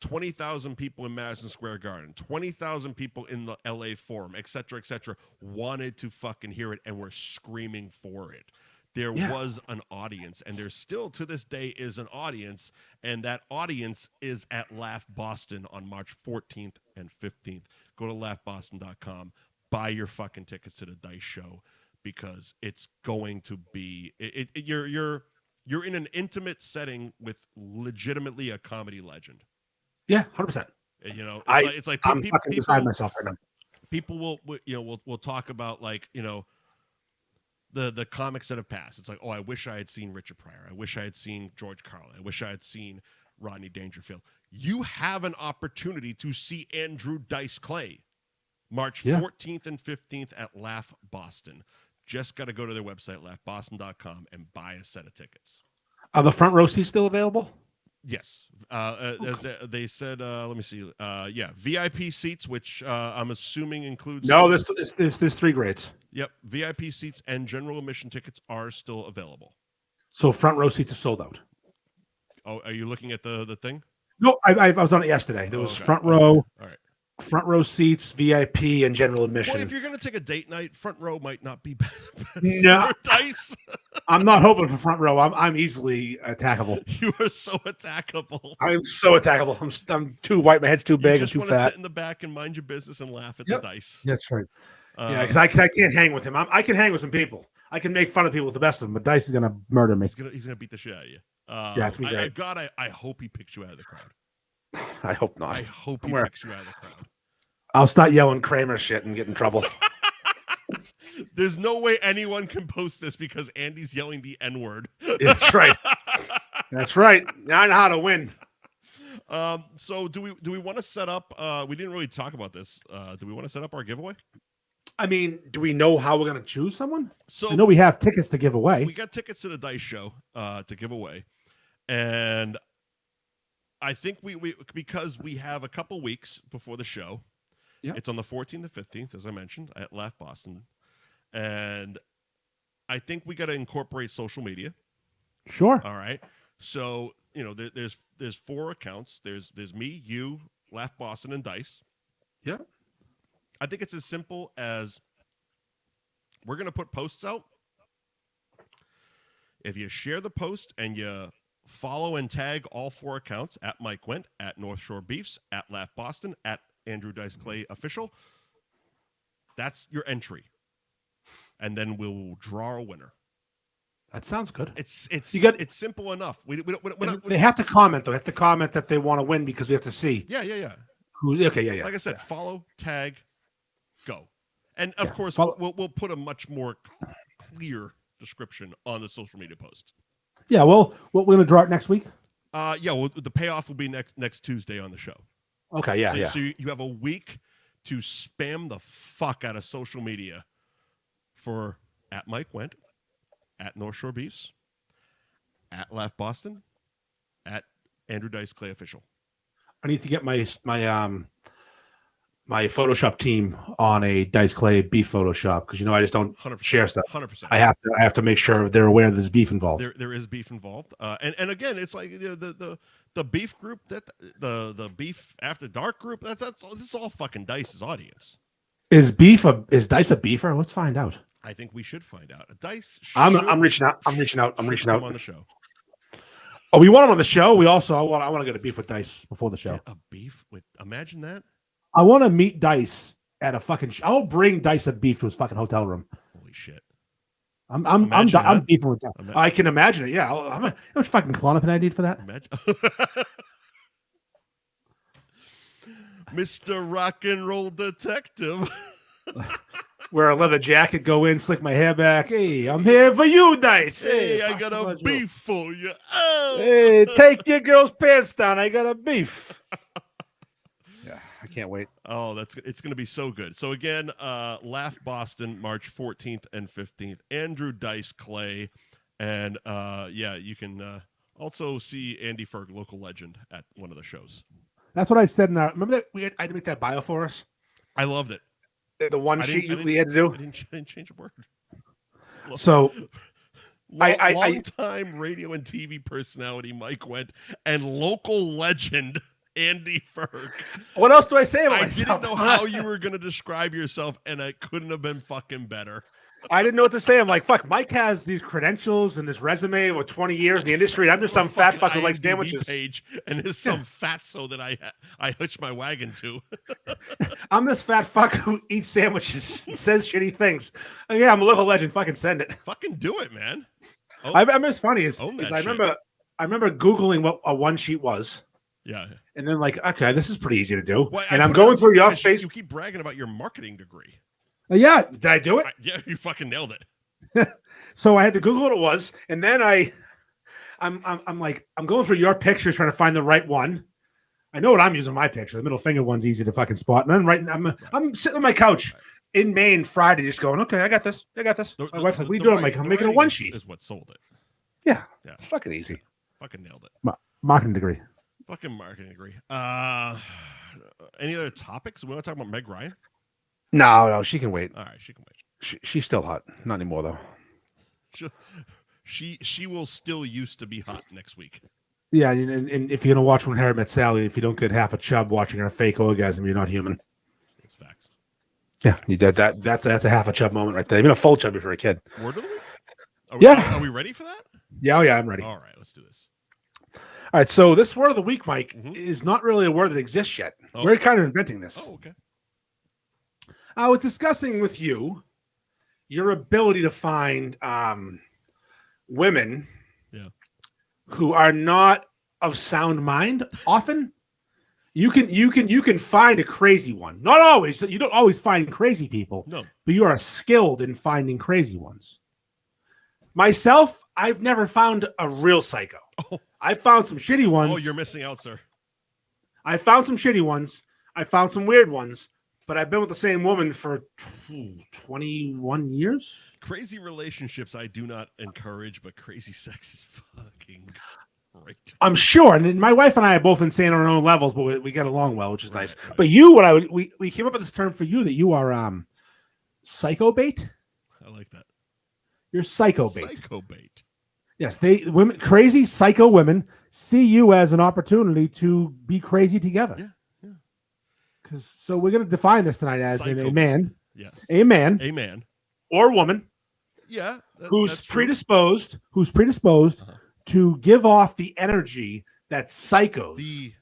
20,000 people in Madison Square Garden, 20,000 people in the LA Forum, et cetera, wanted to fucking hear it and were screaming for it. There was an audience, and there still to this day is an audience, and that audience is at Laugh Boston on March 14th and 15th. Go to laughboston.com, buy your fucking tickets to the Dice show, because it's going to be you're in an intimate setting with legitimately a comedy legend. Yeah, 100%. You know, it's like I'm fucking beside myself right now. People will talk about, like, you know, the comics that have passed. It's like, oh, I wish I had seen Richard Pryor. I wish I had seen George Carlin. I wish I had seen Rodney Dangerfield. You have an opportunity to see Andrew Dice Clay March 14th and 15th at Laugh Boston. Just got to go to their website, laughboston.com, and buy a set of tickets. Are the front row seats still available? Yes. As they said, let me see. VIP seats, which I'm assuming includes... No, there's 3 grades. Yep. VIP seats and general admission tickets are still available. So front row seats are sold out. Oh, are you looking at the thing? No, I was on it yesterday. There was front row. All right. Front row seats, VIP, and general admission. Well, if you're going to take a date night, front row might not be bad. No, Dice. I'm not hoping for front row. I'm easily attackable. You are so attackable. I'm so attackable. I'm too white. My head's too big. I'm too fat. You just want to sit in the back and mind your business and laugh at the Dice. That's right. Because I can't hang with him. I can hang with some people. I can make fun of people with the best of them, but Dice is going to murder me. He's gonna beat the shit out of you. It's gonna be great. I hope he picks you out of the crowd. I hope not. I hope he picks you out of the crowd. I'll start yelling Kramer shit and get in trouble. There's no way anyone can post this because Andy's yelling the N-word. That's right. That's right. Now I know how to win. So do we want to set up? We didn't really talk about this. Do we want to set up our giveaway? I mean, do we know how we're going to choose someone? So I know we have tickets to give away. We got tickets to the Dice show to give away, and I think we because we have a couple weeks before the show. Yep. It's on the 14th and 15th, as I mentioned, at Laugh Boston. And I think we got to incorporate social media. Sure. All right. So, you know, there's 4 accounts. There's me, you, Laugh Boston, and Dice. Yeah. I think it's as simple as we're going to put posts out. if you share the post and you follow and tag all 4 accounts at Mike Wendt, at North Shore Beefs, at Laugh Boston, at Andrew Dice Clay Official, that's your entry. And then we'll draw a winner. That sounds good. It's simple enough. They have to comment, though. They have to comment that they want to win because we have to see. Yeah. Okay. Like I said, follow, tag, go. And, of course, we'll put a much more clear description on the social media post. Yeah, well, we're going to draw it next week? The payoff will be next Tuesday on the show. Okay, So you have a week to spam the fuck out of social media for at Mike Wendt, at North Shore Beefs, at Laugh Boston, at Andrew Dice Clay Official. I need to get my Photoshop team on a Dice Clay beef Photoshop because I just don't 100%, share stuff. 100%. I have to make sure they're aware there's beef involved. There is beef involved, and again, it's like the beef group that the beef after dark group. This is all fucking Dice's audience. Is Dice a beefer? Let's find out. I think we should find out. Dice. I'm reaching out. I'm reaching out on the show. Oh, we want him on the show. We also I want to get a beef with Dice before the show. Get a beef with? Imagine that. I want to meet Dice at a fucking. I'll bring Dice a beef to his fucking hotel room. Holy shit! I'm beefing with that. I can imagine it. Yeah, how much fucking Klonopin I need for that? Mr. Rock and Roll Detective. Wear a leather jacket, go in, slick my hair back. Hey, I'm here for you, Dice. Hey, I got a beef for you. Oh. Hey, take your girl's pants down. I got a beef. Yeah, I can't wait. Oh, it's going to be so good. So again, Laugh Boston, March 14th and 15th. Andrew Dice Clay, and you can also see Andy Ferg, local legend, at one of the shows. That's what I said. Remember that I had to make that bio for us. I loved it. The one sheet we had to do. I didn't change a word. So, long-time radio and TV personality Mike Wendt and local legend Andy Ferg. What else do I say about myself? I didn't know how you were going to describe yourself, and I couldn't have been fucking better. I didn't know what to say. I'm like, fuck, Mike has these credentials and this resume with 20 years in the industry. I'm just some fat fuck who likes sandwiches. Page, and there's some fatso that I hitch my wagon to. I'm this fat fuck who eats sandwiches and says shitty things. And yeah, I'm a local legend. Fucking send it. Fucking do it, man. I remember it's funny is I remember Googling what a one sheet was. Yeah. And then like, okay, this is pretty easy to do. Well, and I'm going through your face. You keep bragging about your marketing degree. Yeah, did I do it? Yeah, you fucking nailed it. So I had to Google what it was, and then I'm like, I'm going through your pictures trying to find the right one. I know what I'm using my picture. The middle finger one's easy to fucking spot. And then I'm sitting on my couch in Maine Friday, just going, okay, I got this. My wife's like, what are you doing? I'm like, I'm making a one sheet. Is what sold it. Yeah. It's fucking easy. Fucking nailed it. Marketing degree. Fucking marketing degree. Any other topics? We want to talk about Meg Ryan? No, she can wait. All right, she can wait. She's still hot. Not anymore though. She will still used to be hot next week. Yeah, and if you're gonna watch When Harry Met Sally, if you don't get half a chub watching her fake orgasm, you're not human. It's facts. Yeah, you did that. That's a half a chub moment right there. Even a full chub for a kid. Word of the week? Are we ready for that? Yeah, I'm ready. All right, let's do this. All right, so this word of the week, Mike, is not really a word that exists yet. Oh. We're kind of inventing this. Oh, okay. I was discussing with you your ability to find women who are not of sound mind. Often, you can find a crazy one. Not always. You don't always find crazy people. No. But you are skilled in finding crazy ones. Myself, I've never found a real psycho. Oh. I found some shitty ones. Oh, you're missing out, sir. I found some shitty ones. I found some weird ones. But I've been with the same woman for 21 years. Crazy relationships I do not encourage, but crazy sex is fucking great. I'm sure. And my wife and I are both insane on our own levels, but we get along well, which is nice. Right. But you, we came up with this term for you that you are psycho bait. I like that. You're psycho bait. Psycho bait. Yes, crazy psycho women see you as an opportunity to be crazy together. Yeah. So we're going to define this tonight as a man. Yes. A man. A man. Or woman Yeah. Who's predisposed to give off the energy that psychos.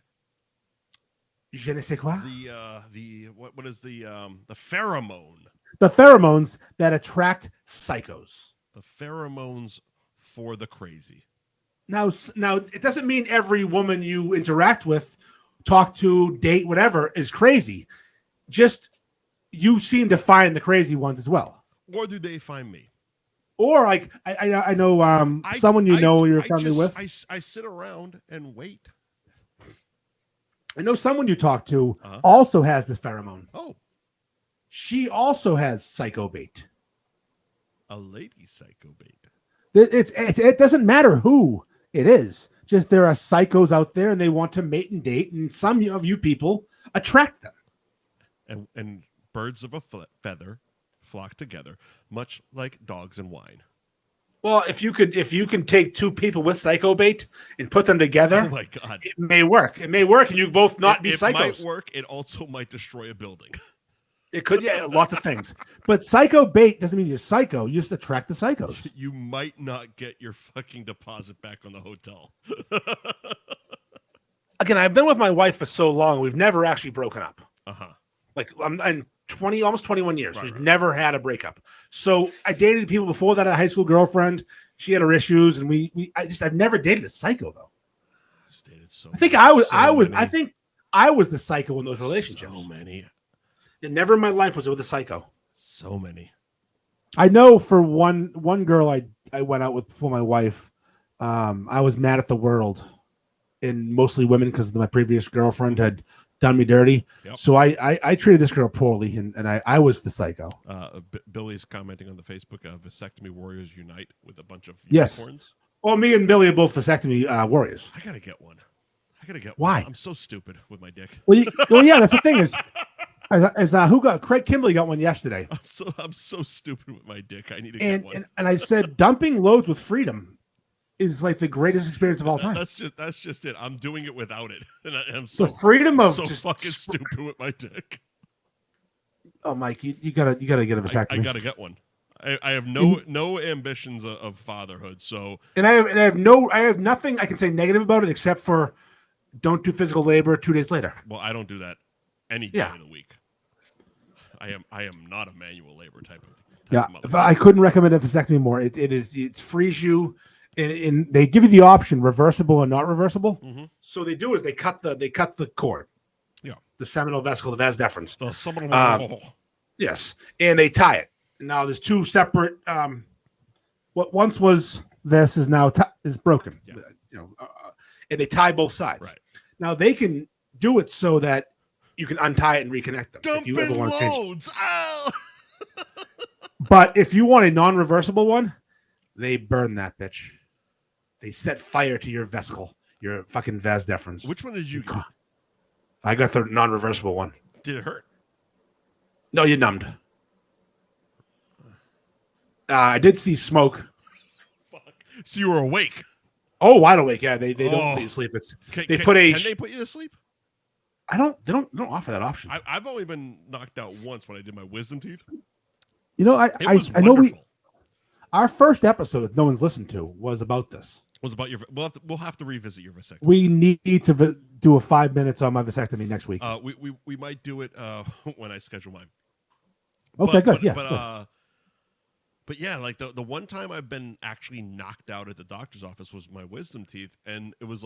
Je ne sais quoi. What is the pheromone? The pheromones that attract psychos. The pheromones for the crazy. Now, it doesn't mean every woman you interact with, talk to, date, whatever, is crazy. Just you seem to find the crazy ones as well. Or do they find me? Or like I know someone you're friendly with. I sit around and wait. I know someone you talk to also has this pheromone. Oh. She also has psycho bait. A lady psycho bait. It doesn't matter who it is. Just there are psychos out there and they want to mate and date, and some of you people attract them. And birds of a feather flock together, much like dogs and wine. Well, if you can take two people with psycho bait and put them together, oh my God, it may work. It may work, and you both not be psychos. It might work. It also might destroy a building. It could, yeah, lots of things. But psycho bait doesn't mean you're psycho. You just attract the psychos. You might not get your fucking deposit back on the hotel. Again, I've been with my wife for so long. We've never actually broken up. Like I'm almost 21 years. We've never had a breakup. So I dated people before that. A high school girlfriend. She had her issues, and I've never dated a psycho though. I think I was the psycho in those relationships. So many. And never in my life was it with a psycho. So many. I know for one girl I went out with before my wife, I was mad at the world, and mostly women because my previous girlfriend had done me dirty. Yep. So I treated this girl poorly, and I was the psycho. Billy's commenting on the Facebook, vasectomy warriors unite with a bunch of unicorns. Yes. Well, me and Billy are both vasectomy warriors. I gotta get one. Why? I'm so stupid with my dick. Well, yeah, that's the thing is. Craig Kimberly got one yesterday. I'm so stupid with my dick. I need to get one. And I said dumping loads with freedom is like the greatest experience of all time. That's just it. I'm doing it without it, and I'm so the freedom of just fucking stupid with my dick. Oh, Mike, you gotta get a vasectomy. I gotta get one. I have no ambitions of fatherhood. So I have nothing I can say negative about it except for don't do physical labor 2 days later. Well, I don't do that any day of the week. I am not a manual labor type of I couldn't recommend a vasectomy more. It frees you, and they give you the option reversible and not reversible. Mm-hmm. So they do is they cut the cord. Yeah. The seminal vesicle, the vas deferens. The seminal. Yes, and they tie it. Now there's two separate. What once was this is now is broken. Yeah. And they tie both sides. Right. Now they can do it so that you can untie it and reconnect them. Dumping if you ever want to loads. Oh! But if you want a non-reversible one, they burn that bitch. They set fire to your vesicle, your fucking vas deferens. Which one did you get? I got the non-reversible one. Did it hurt? No, you're numbed. I did see smoke. Fuck. So you were awake? Oh, wide awake. Yeah, they don't let you sleep. Can they put you to sleep? They don't offer that option. I've only been knocked out once when I did my wisdom teeth. You know, I know our first episode that no one's listened to was about this. Was about your. We'll have to revisit your vasectomy. We need to do a 5 minutes on my vasectomy next week. We might do it when I schedule mine. Okay, good. But yeah, like the one time I've been actually knocked out at the doctor's office was my wisdom teeth, and it was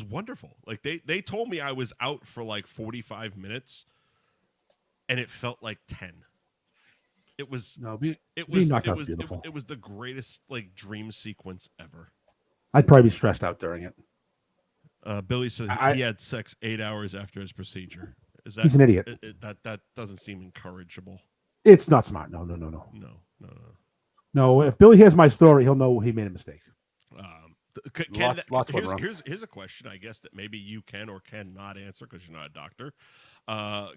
wonderful. Like they told me I was out for like 45 minutes, and it felt like 10. It was beautiful. It was the greatest like dream sequence ever. I'd probably be stressed out during it. Billy says he had sex 8 hours after his procedure. He's an idiot. That doesn't seem encourageable. It's not smart. No. No, if Billy hears my story, he'll know he made a mistake. Here's a question, I guess, that maybe you can or cannot answer because you're not a doctor.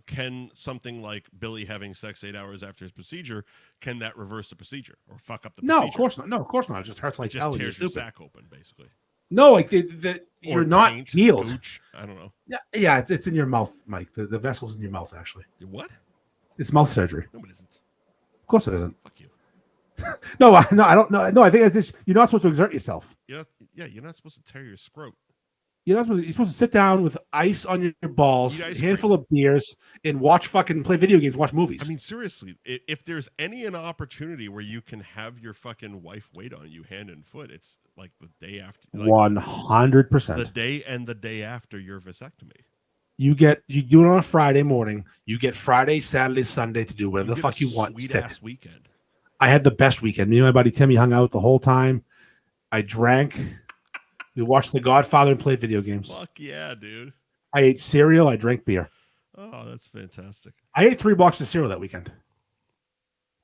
Can something like Billy having sex 8 hours after his procedure, can that reverse the procedure or fuck up the procedure? No, of course not. No, of course not. It just hurts like hell. It just tears your sack open, basically. No, like you're not healed. Gooch, I don't know. Yeah, it's in your mouth, Mike. The vessel's in your mouth, actually. What? It's mouth surgery. No, it isn't. Of course it isn't. Fuck you. No, I don't know. No, I think it's just you're not supposed to exert yourself. You're not supposed to tear your scrot. You're supposed to sit down with ice on your balls, a handful of beers, and play video games, watch movies. I mean, seriously, if there's an opportunity where you can have your fucking wife wait on you hand and foot, it's like the day after. 100%. The day after your vasectomy. You do it on a Friday morning. You get Friday, Saturday, Sunday to do whatever the fuck you want. Sweet ass weekend. I had the best weekend. Me and my buddy Timmy hung out the whole time. I drank. We watched The Godfather and played video games. Fuck yeah, dude. I ate cereal. I drank beer. Oh, that's fantastic. I ate 3 boxes of cereal that weekend.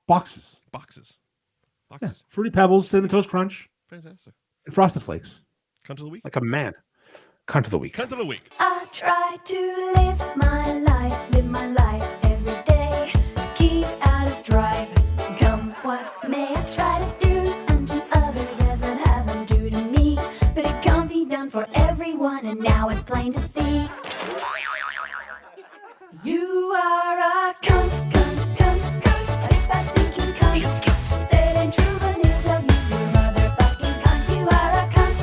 Boxes. Yeah. Fruity Pebbles, Cinnamon Toast Crunch. Fantastic. And Frosted Flakes. Cunt of the week. Like a man. Cunt of the week. Cunt of the week. I try to live my life every day. Keep out of strife. Come what may, I try to do unto others as I'd have them do to me. But it can't be done for everyone, and now it's plain to see. You are a cunt. A big fat stinking cunt. Say it ain't true, but he'll tell you you're a motherfucking cunt. You are a cunt.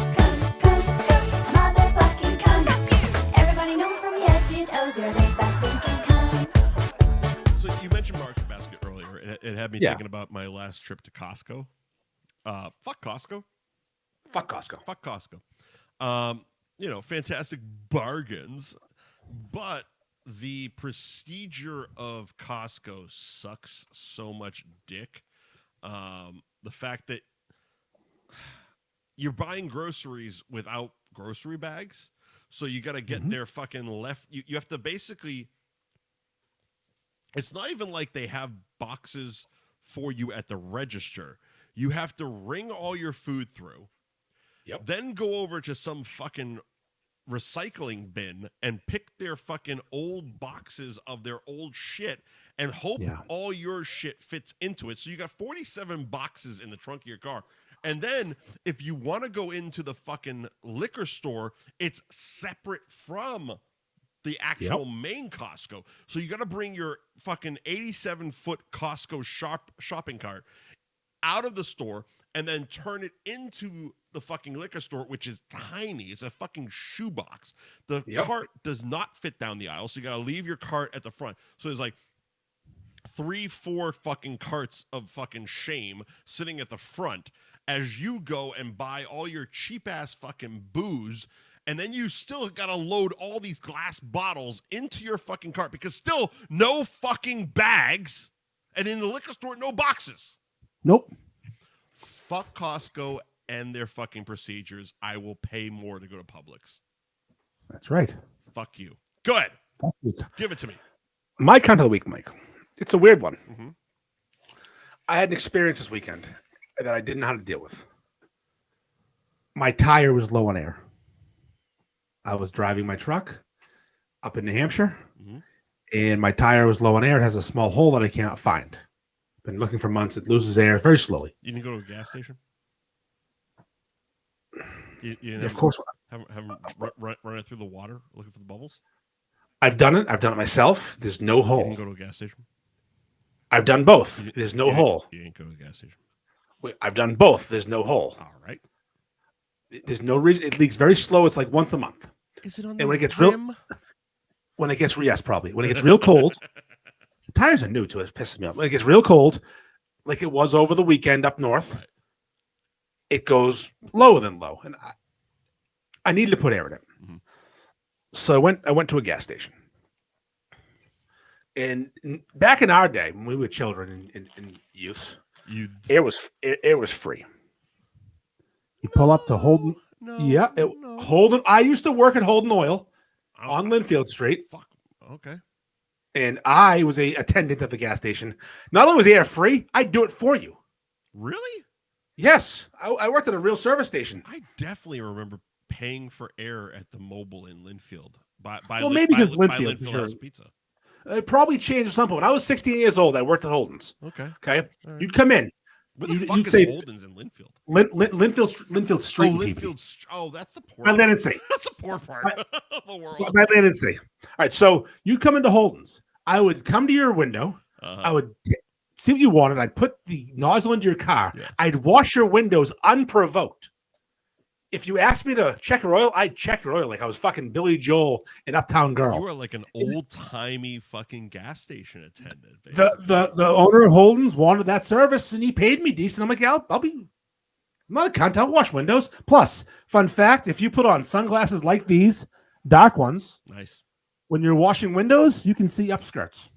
Motherfucking cunt. Everybody knows from your head to toes you're a big fat stinking cunt. So you mentioned Market Basket earlier. It had me thinking about my last trip to Costco. Fuck Costco. Fantastic bargains, but the procedure of Costco sucks so much dick. The fact that you're buying groceries without grocery bags, so you got to get their fucking left. You have to basically. It's not even like they have boxes for you at the register. You have to ring all your food through. Yep. Then go over to some fucking recycling bin and pick their fucking old boxes of their old shit and hope all your shit fits into it. So you got 47 boxes in the trunk of your car. And then if you want to go into the fucking liquor store, it's separate from the actual main Costco. So you got to bring your fucking 87-foot Costco shopping cart out of the store and then turn it into the fucking liquor store, which is tiny. It's a fucking shoebox. The cart does not fit down the aisle, so you got to leave your cart at the front. So there's like 3-4 fucking carts of fucking shame sitting at the front as you go and buy all your cheap-ass fucking booze. And then you still got to load all these glass bottles into your fucking cart because still no fucking bags. And in the liquor store, no boxes. Nope. Fuck Costco and their fucking procedures. I will pay more to go to Publix. That's right. Fuck you. Go ahead. Fuck you. Give it to me. My cunt of the week, Mike. It's a weird one. Mm-hmm. I had an experience this weekend that I didn't know how to deal with. My tire was low on air. I was driving my truck up in New Hampshire, and my tire was low on air. It has a small hole that I can't find. Been looking for months. It loses air very slowly. You didn't go to a gas station? Of course. Have run it through the water looking for the bubbles? I've done it. I've done it myself. There's no hole. You didn't go to a gas station? I've done both. There's no hole. You didn't go to a gas station? Wait, I've done both. There's no hole. All right. There's no reason. It leaks very slow. It's like once a month. Is it on and when it gets rim? Yes, probably. When it gets real cold, the tires are new to it. It pisses me off. When it gets real cold, like it was over the weekend up north, it goes lower than low, and I needed to put air in it. Mm-hmm. So I went to a gas station, and back in our day when we were children in youth, air was free. You pull up to Holden. Holden. I used to work at Holden Oil on Linfield Street. Fuck. Okay. And I was a attendant at the gas station. Not only was the air free, I'd do it for you. Really? Yes. I worked at a real service station. I definitely remember paying for air at the Mobile in Linfield. Maybe because Linfield has pizza. It probably changed at some point. When I was 16 years old, I worked at Holden's. Okay. Right. You'd come in. Where the fuck is Holden's in Linfield? Linfield Street. Oh, Linfield. Oh, that's the poor part. That's the poor part of the world. By Land and Sea. All right, so you come into Holden's. I would come to your window. I would see what you wanted. I'd put the nozzle into your car. Yeah. I'd wash your windows unprovoked. If you asked me to check your oil, I'd check your oil like I was fucking Billy Joel in Uptown Girl. You are like an old-timey fucking gas station attendant. The owner of Holden's wanted that service, and he paid me decent. I'm like, yeah, I'm not a cunt. I'll wash windows. Plus, fun fact, if you put on sunglasses like these, dark ones, nice. When you're washing windows, you can see upskirts.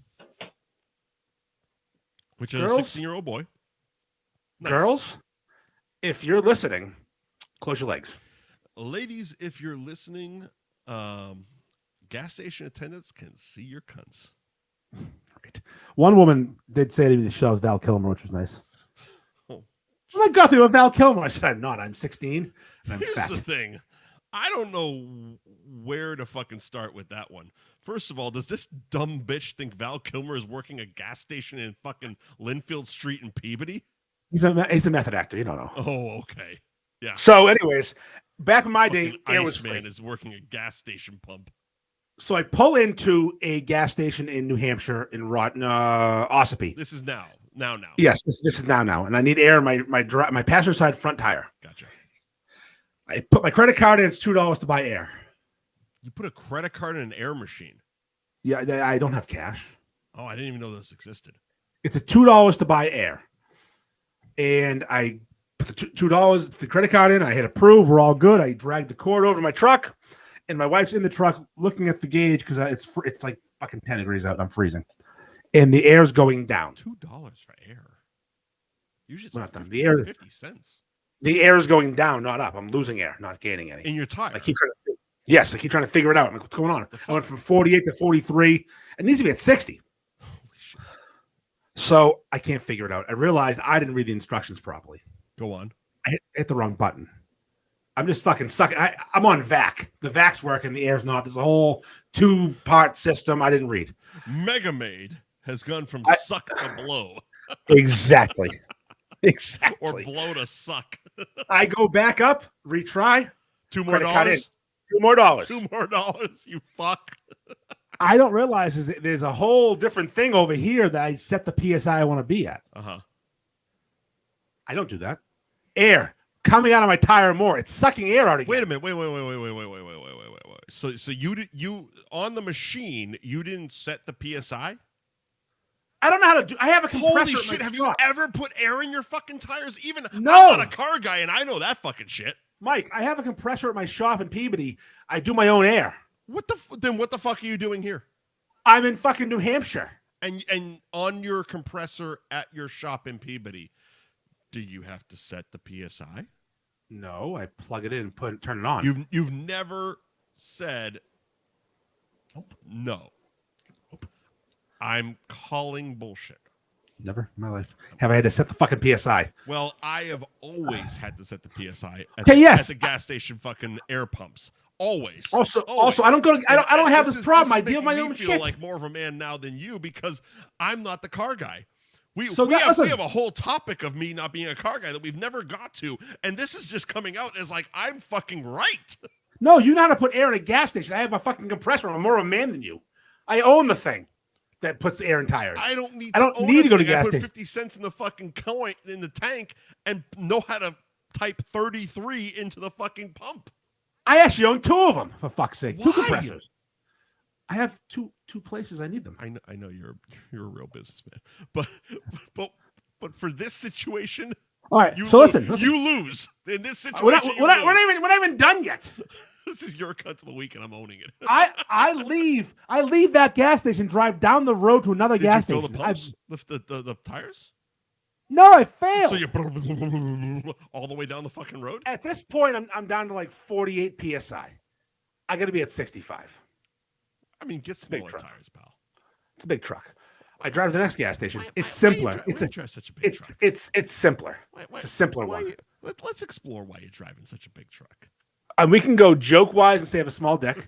Which is a 16-year-old boy. Nice. Girls, if you're listening, close your legs. Ladies, if you're listening, gas station attendants can see your cunts. Right. One woman did say to me that she was Val Kilmer, which was nice. Oh. I'm like, Guthrie, with Val Kilmer. I said, I'm not. I'm 16 and I'm Here's fat. the thing. I don't know where to fucking start with that one. First of all, does this dumb bitch think Val Kilmer is working a gas station in fucking Linfield Street in Peabody? He's a method actor. You don't know. Oh, okay. Yeah. So, anyways, back in my day, fucking air was Iceman free. is working a gas station pump. So I pull into a gas station in New Hampshire in Ossipee. This is now. Yes, this is now, and I need air in my passenger side front tire. Gotcha. I put my credit card in. It's $2 to buy air. You put a credit card in an air machine? Yeah, I don't have cash. Oh, I didn't even know this existed. It's a $2 to buy air, and I put the $2 the credit card in. I hit approve. We're all good. I dragged the cord over to my truck, and my wife's in the truck looking at the gauge because it's like fucking 10 degrees out. And I'm freezing, and the air's going down. $2 for air. Usually it's Not like done. The air 50 cents. The air is going down, not up. I'm losing air, not gaining any. In your tire? I keep trying to figure it out. I'm like, what's going on? I went from 48 to 43. It needs to be at 60. Holy shit. So I can't figure it out. I realized I didn't read the instructions properly. Go on. I hit the wrong button. I'm just fucking sucking. I'm on VAC. The VAC's working. The air's not. There's a whole 2-part system I didn't read. Mega Maid has gone from suck to blow. Exactly. Exactly. Or blow to suck. I go back up, retry. $2 more dollars? $2 more dollars. $2 more dollars, you fuck. I don't realize is there's a whole different thing over here that I set the PSI I want to be at. Uh-huh. I don't do that. Air coming out of my tire more. It's sucking air out again. Wait a minute. Wait. So you on the machine, you didn't set the PSI? I don't know how to do. I have a compressor. Holy shit! Have you ever put air in your fucking tires? No. I'm not a car guy, and I know that fucking shit. Mike, I have a compressor at my shop in Peabody. I do my own air. Then what the fuck are you doing here? I'm in fucking New Hampshire. And on your compressor at your shop in Peabody, do you have to set the PSI? No, I plug it in and turn it on. You've never said no. I'm calling bullshit. Never in my life have I had to set the fucking PSI. Well, I have always had to set the PSI at yes. the gas station fucking air pumps. Always. Also, I don't go. I don't have this problem. I deal with my own shit. I feel like more of a man now than you because I'm not the car guy. We have a whole topic of me not being a car guy that we've never got to, and this is just coming out as like I'm fucking right. No, you know how to put air in a gas station. I have a fucking compressor. I'm more of a man than you. I own the thing that puts the air in tires. I don't need to go to gas station. I put station. 50 cents in the fucking coin in the tank and know how to type 33 into the fucking pump. I actually own 2 of them, for fuck's sake. Why? 2 compressors. I have two places I need them. I know you're a real businessman, but for this situation, all right. So listen, you lose in this situation. We're not even done yet. This is your cut of the week, and I'm owning it. I leave that gas station, drive down the road to another gas station. station. Did you fill the pumps? The tires? No, I failed. So you all the way down the fucking road? At this point, I'm down to like 48 PSI. I got to be at 65. I mean, get smaller tires, pal. It's a big truck. I drive to the next gas station. It's simpler. It's simpler. It's a simpler one. Let's explore why you're driving such a big truck. And we can go joke-wise and say I have a small dick.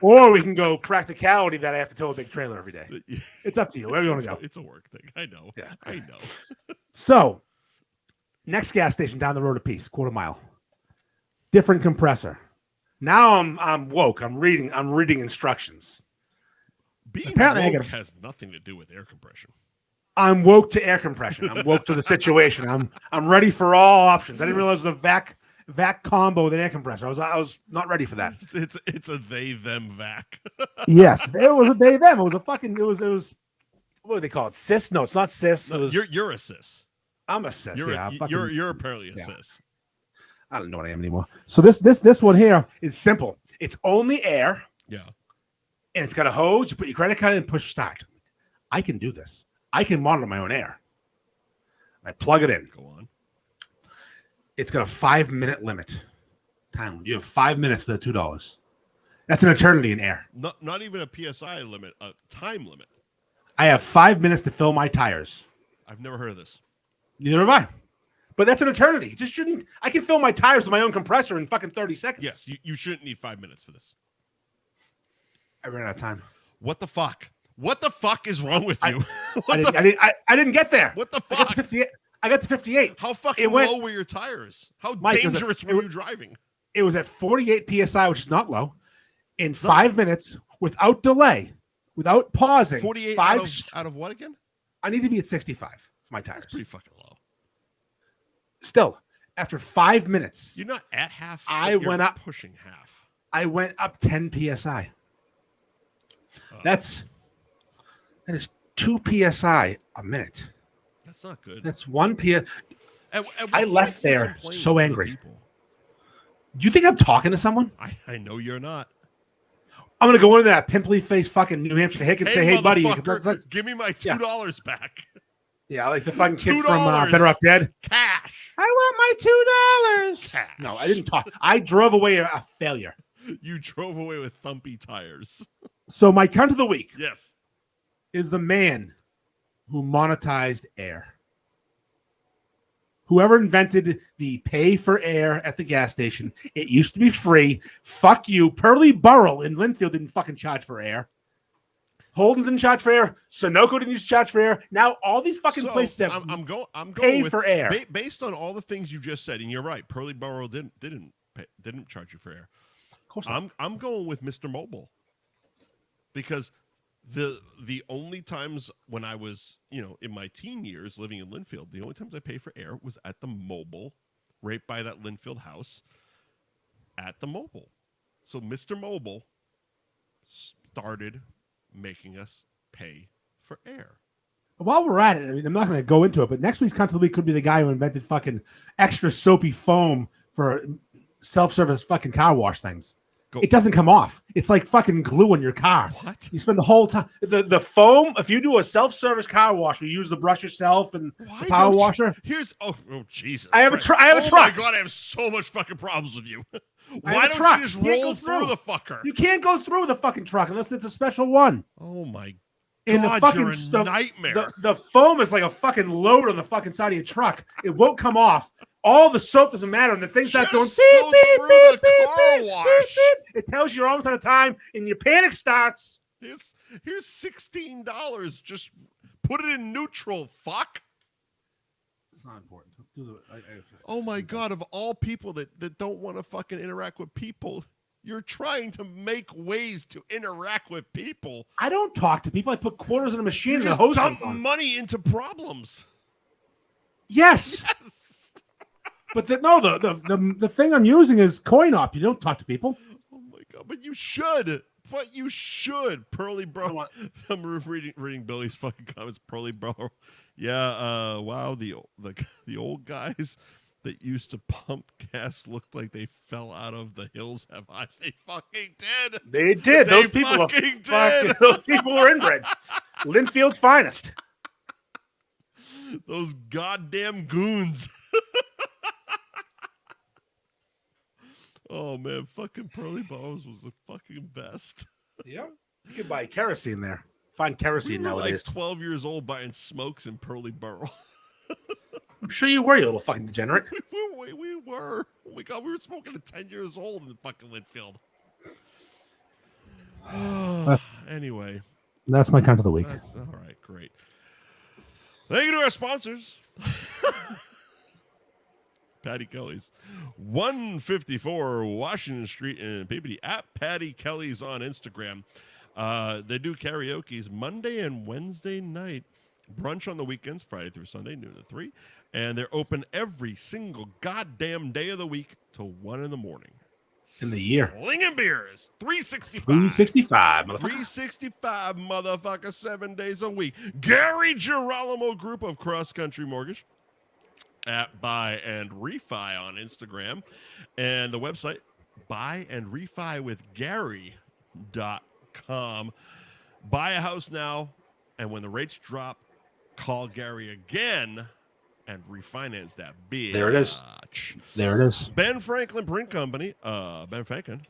Or we can go practicality that I have to tow a big trailer every day. It's up to you. Wherever you want to go. It's a work thing. I know. Yeah. I know. So, next gas station down the road a piece, quarter mile. Different compressor. Now I'm woke. I'm reading instructions. Being woke has nothing to do with air compression. I'm woke to air compression. I'm woke to the situation. I'm ready for all options. I didn't realize the vac combo with an air compressor. I was not ready for that. It's a they them vac. Yes, it was a they them. It was what do they call it? Cis? No, it's not cis. No, you're a cis. I'm a cis. You're apparently a cis. I don't know what I am anymore. So this one here is simple. It's only air. Yeah. And it's got a hose. You put your credit card in and push start. I can do this. I can monitor my own air. I plug it in. Go on. It's got a 5-minute limit. Time. You have 5 minutes for the $2. That's an eternity in air. Not even a PSI limit, a time limit. I have 5 minutes to fill my tires. I've never heard of this. Neither have I. But that's an eternity. Just shouldn't. I can fill my tires with my own compressor in fucking 30 seconds. Yes, you shouldn't need 5 minutes for this. I ran out of time. What the fuck? What the fuck is wrong with you? I didn't get there. What the fuck? I got to 58. How fucking low were your tires? How dangerous were you driving? It was at 48 PSI, which is not low. In 5 minutes, without delay, without pausing. 48 out of what again? I need to be at 65 for my tires. That's pretty fucking low. Still, after 5 minutes. You're not at half. I went up. Pushing half. I went up 10 PSI. That is 2 PSI a minute. That's not good. That's 1 PSI. I left there so angry. Do you think I'm talking to someone? I know you're not. I'm going to go into that pimply face fucking New Hampshire hick and say, hey, buddy. Give me my $2 back. Yeah, like the fucking kid from Better Off Dead. Cash. I want my $2. Cash. No, I didn't talk. I drove away a failure. You drove away with thumpy tires. So my cunt of the week is the man who monetized air. Whoever invented the pay for air at the gas station, it used to be free. Fuck you. Pearly Burrell in Linfield didn't fucking charge for air. Holden didn't charge for air. Sunoco didn't used to charge for air. Now all these fucking places have I'm going pay with, for air. Based on all the things you just said, and you're right, Pearly Burrell didn't charge you for air. Of course I'm going with Mr. Mobile. Because the only times when I was, in my teen years living in Linfield, the only times I paid for air was at the Mobile, right by that Linfield house, at the Mobile. So Mr. Mobile started making us pay for air. While we're at it, I mean, I'm not going to go into it, but next week's Cunt of the Week could be the guy who invented fucking extra soapy foam for self-service fucking car wash things. It doesn't come off. It's like fucking glue on your car. What? You spend the whole time. The foam, if you do a self-service car wash, you use the brush yourself and the power washer. Oh Jesus. I have a truck. Oh my God, I have so much fucking problems with you. Why don't you just roll through the fucker? You can't go through the fucking truck unless it's a special one. Oh my God. And the fucking you're a nightmare. The foam is like a fucking load on the fucking side of your truck. It won't come off. All the soap doesn't matter, and the thing starts going beep, beep, beep, beep, beep, beep. It tells you you're almost out of time, and your panic starts. Here's $16. Just put it in neutral, fuck. It's not important. Oh my God, of all people that don't want to fucking interact with people, you're trying to make ways to interact with people. I don't talk to people. I put quarters in a machine and just the hose dump money into problems. Yes. But the thing I'm using is coin op. You don't talk to people. Oh my God! But you should. Pearly Bro. I'm reading Billy's fucking comments. Pearly Bro. Yeah. Wow. The old guys that used to pump gas looked like they fell out of the hills have eyes. They fucking did. They did. Those people were inbred. Linfield's finest. Those goddamn goons. Oh man, fucking Pearly Bows was the fucking best. Yeah, you could buy kerosene there. Find kerosene nowadays. Like 12 years old buying smokes in Pearly Burrell. I'm sure you were, you little fucking degenerate. We were. Oh my God, we were smoking at 10 years old in fucking Linfield. Anyway, that's my Cunt of the Week. All right, great. Thank you to our sponsors. Patty Kelly's, 154 Washington Street in Peabody, at Patty Kelly's on Instagram. They do karaoke's Monday and Wednesday night. Brunch on the weekends, Friday through Sunday, noon to 3. And they're open every single goddamn day of the week till 1 in the morning. In the year. Slinging beers. 365. 365, motherfucker. 365, motherfucker, 7 days a week. Gary Girolamo Group of Cross Country Mortgage at Buy and Refi on Instagram. And the website, buyandrefywithgary.com. Buy a house now, and when the rates drop, call Gary again and refinance that bitch. There it is. There it is. Ben Franklin Print Company. Ben Franklin.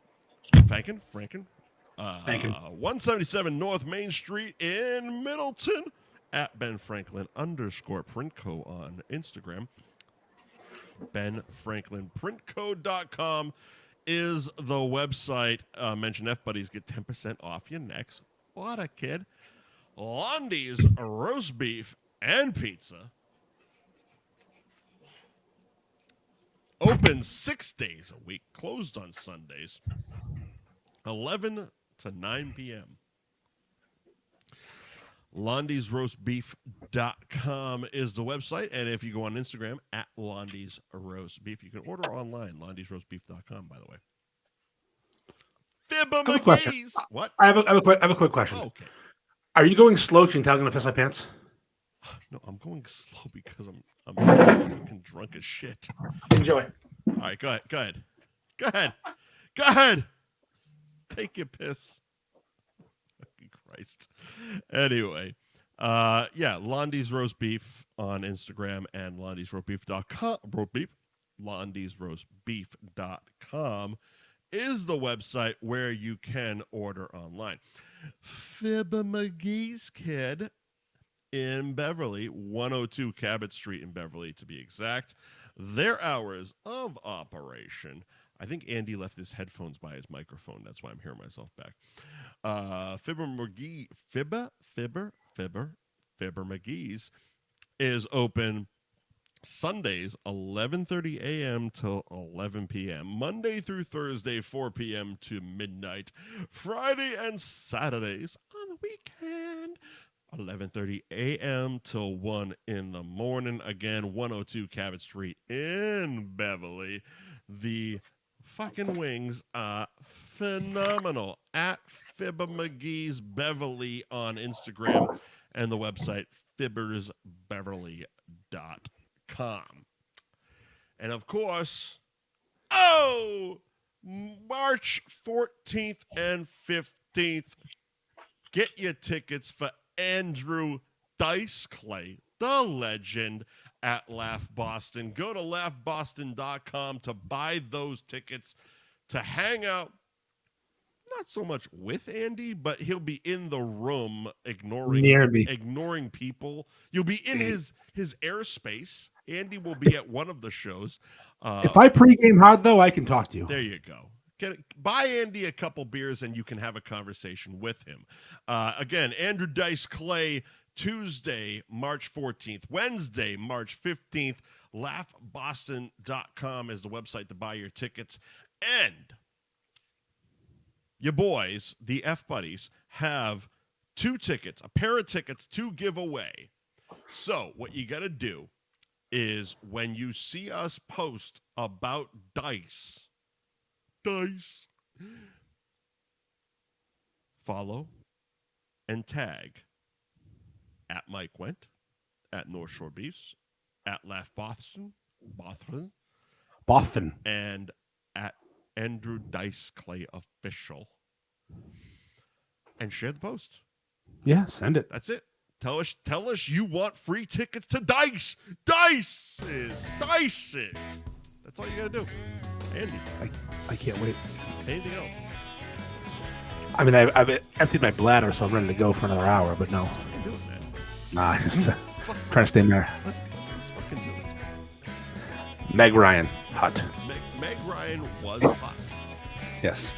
177 North Main Street in Middleton at Ben Franklin _Printco on Instagram. BenFranklinPrintco.com is the website. Mention F Buddies, get 10% off your next order, kid. Londy's roast beef and pizza. Open 6 days a week, closed on Sundays, 11 to 9 p.m. Londy'sRoastBeef.com is the website. And if you go on Instagram, at Londy's Roast Beef, you can order online, Londy'sRoastBeef.com, by the way. Fibba McGee's. What? I have a quick question. Oh, okay. Are you going slow because you're going to piss my pants? No, I'm going slow because I'm fucking drunk as shit. Enjoy. All right, go ahead. Take your piss. Fucking Christ. Anyway, Londy's Roast Beef on Instagram and Londy'sRoastBeef.com. Londy'sRoastBeef.com is the website where you can order online. Fibba McGee's, kid, in Beverly, 102 Cabot Street in Beverly, to be exact. Their hours of operation. I think Andy left his headphones by his microphone. That's why I'm hearing myself back. Fibba McGee's is open Sundays, 11:30 a.m. till 11 p.m. Monday through Thursday, 4 p.m. to midnight. Friday and Saturdays on the weekend, 11:30 a.m. till 1 in the morning. Again, 102 Cabot Street in Beverly. The fucking wings are phenomenal. At Fibba McGee's Beverly on Instagram and the website fibbersbeverly.com. And of course, March 14th and 15th, get your tickets for Andrew Dice Clay, the legend, at Laugh Boston. Go to laughboston.com to buy those tickets to hang out. Not so much with Andy, but he'll be in the room ignoring people. You'll be in his airspace. Andy will be at one of the shows. If I pregame hard, though, I can talk to you. There you go. Buy Andy a couple beers and you can have a conversation with him. Again, Andrew Dice Clay, Tuesday, March 14th. Wednesday, March 15th. LaughBoston.com is the website to buy your tickets. And your boys, the F Buddies, have 2 tickets, a pair of tickets to give away. So what you got to do is when you see us post about Dice, follow and tag at Mike Wendt, at North Shore Beefs, at Laugh Boston, and at Andrew Dice Clay Official, and share the post. Yeah, send it. That's it. Tell us you want free tickets to Dice. Dice is. That's all you gotta do. Andy, I can't wait. Anything else? I mean, I've emptied my bladder, so I'm ready to go for another hour. But no. Let's fucking do it, man. Nah, just trying to stay in there. Let's fucking do it. Meg Ryan, hot. Meg Ryan was hot. Yes.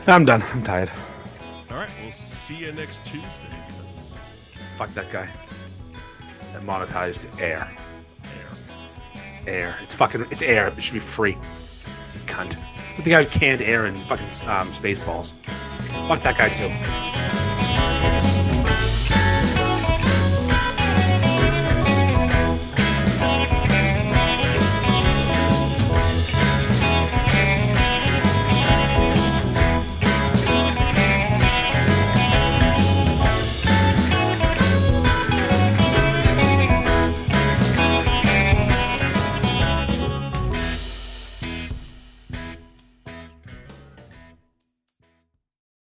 I'm done. I'm tired. All right, we'll see you next Tuesday. Fuck that guy. That monetized air. It's air. It should be free. You cunt. The guy who canned air and fucking Spaceballs. Fuck that guy too.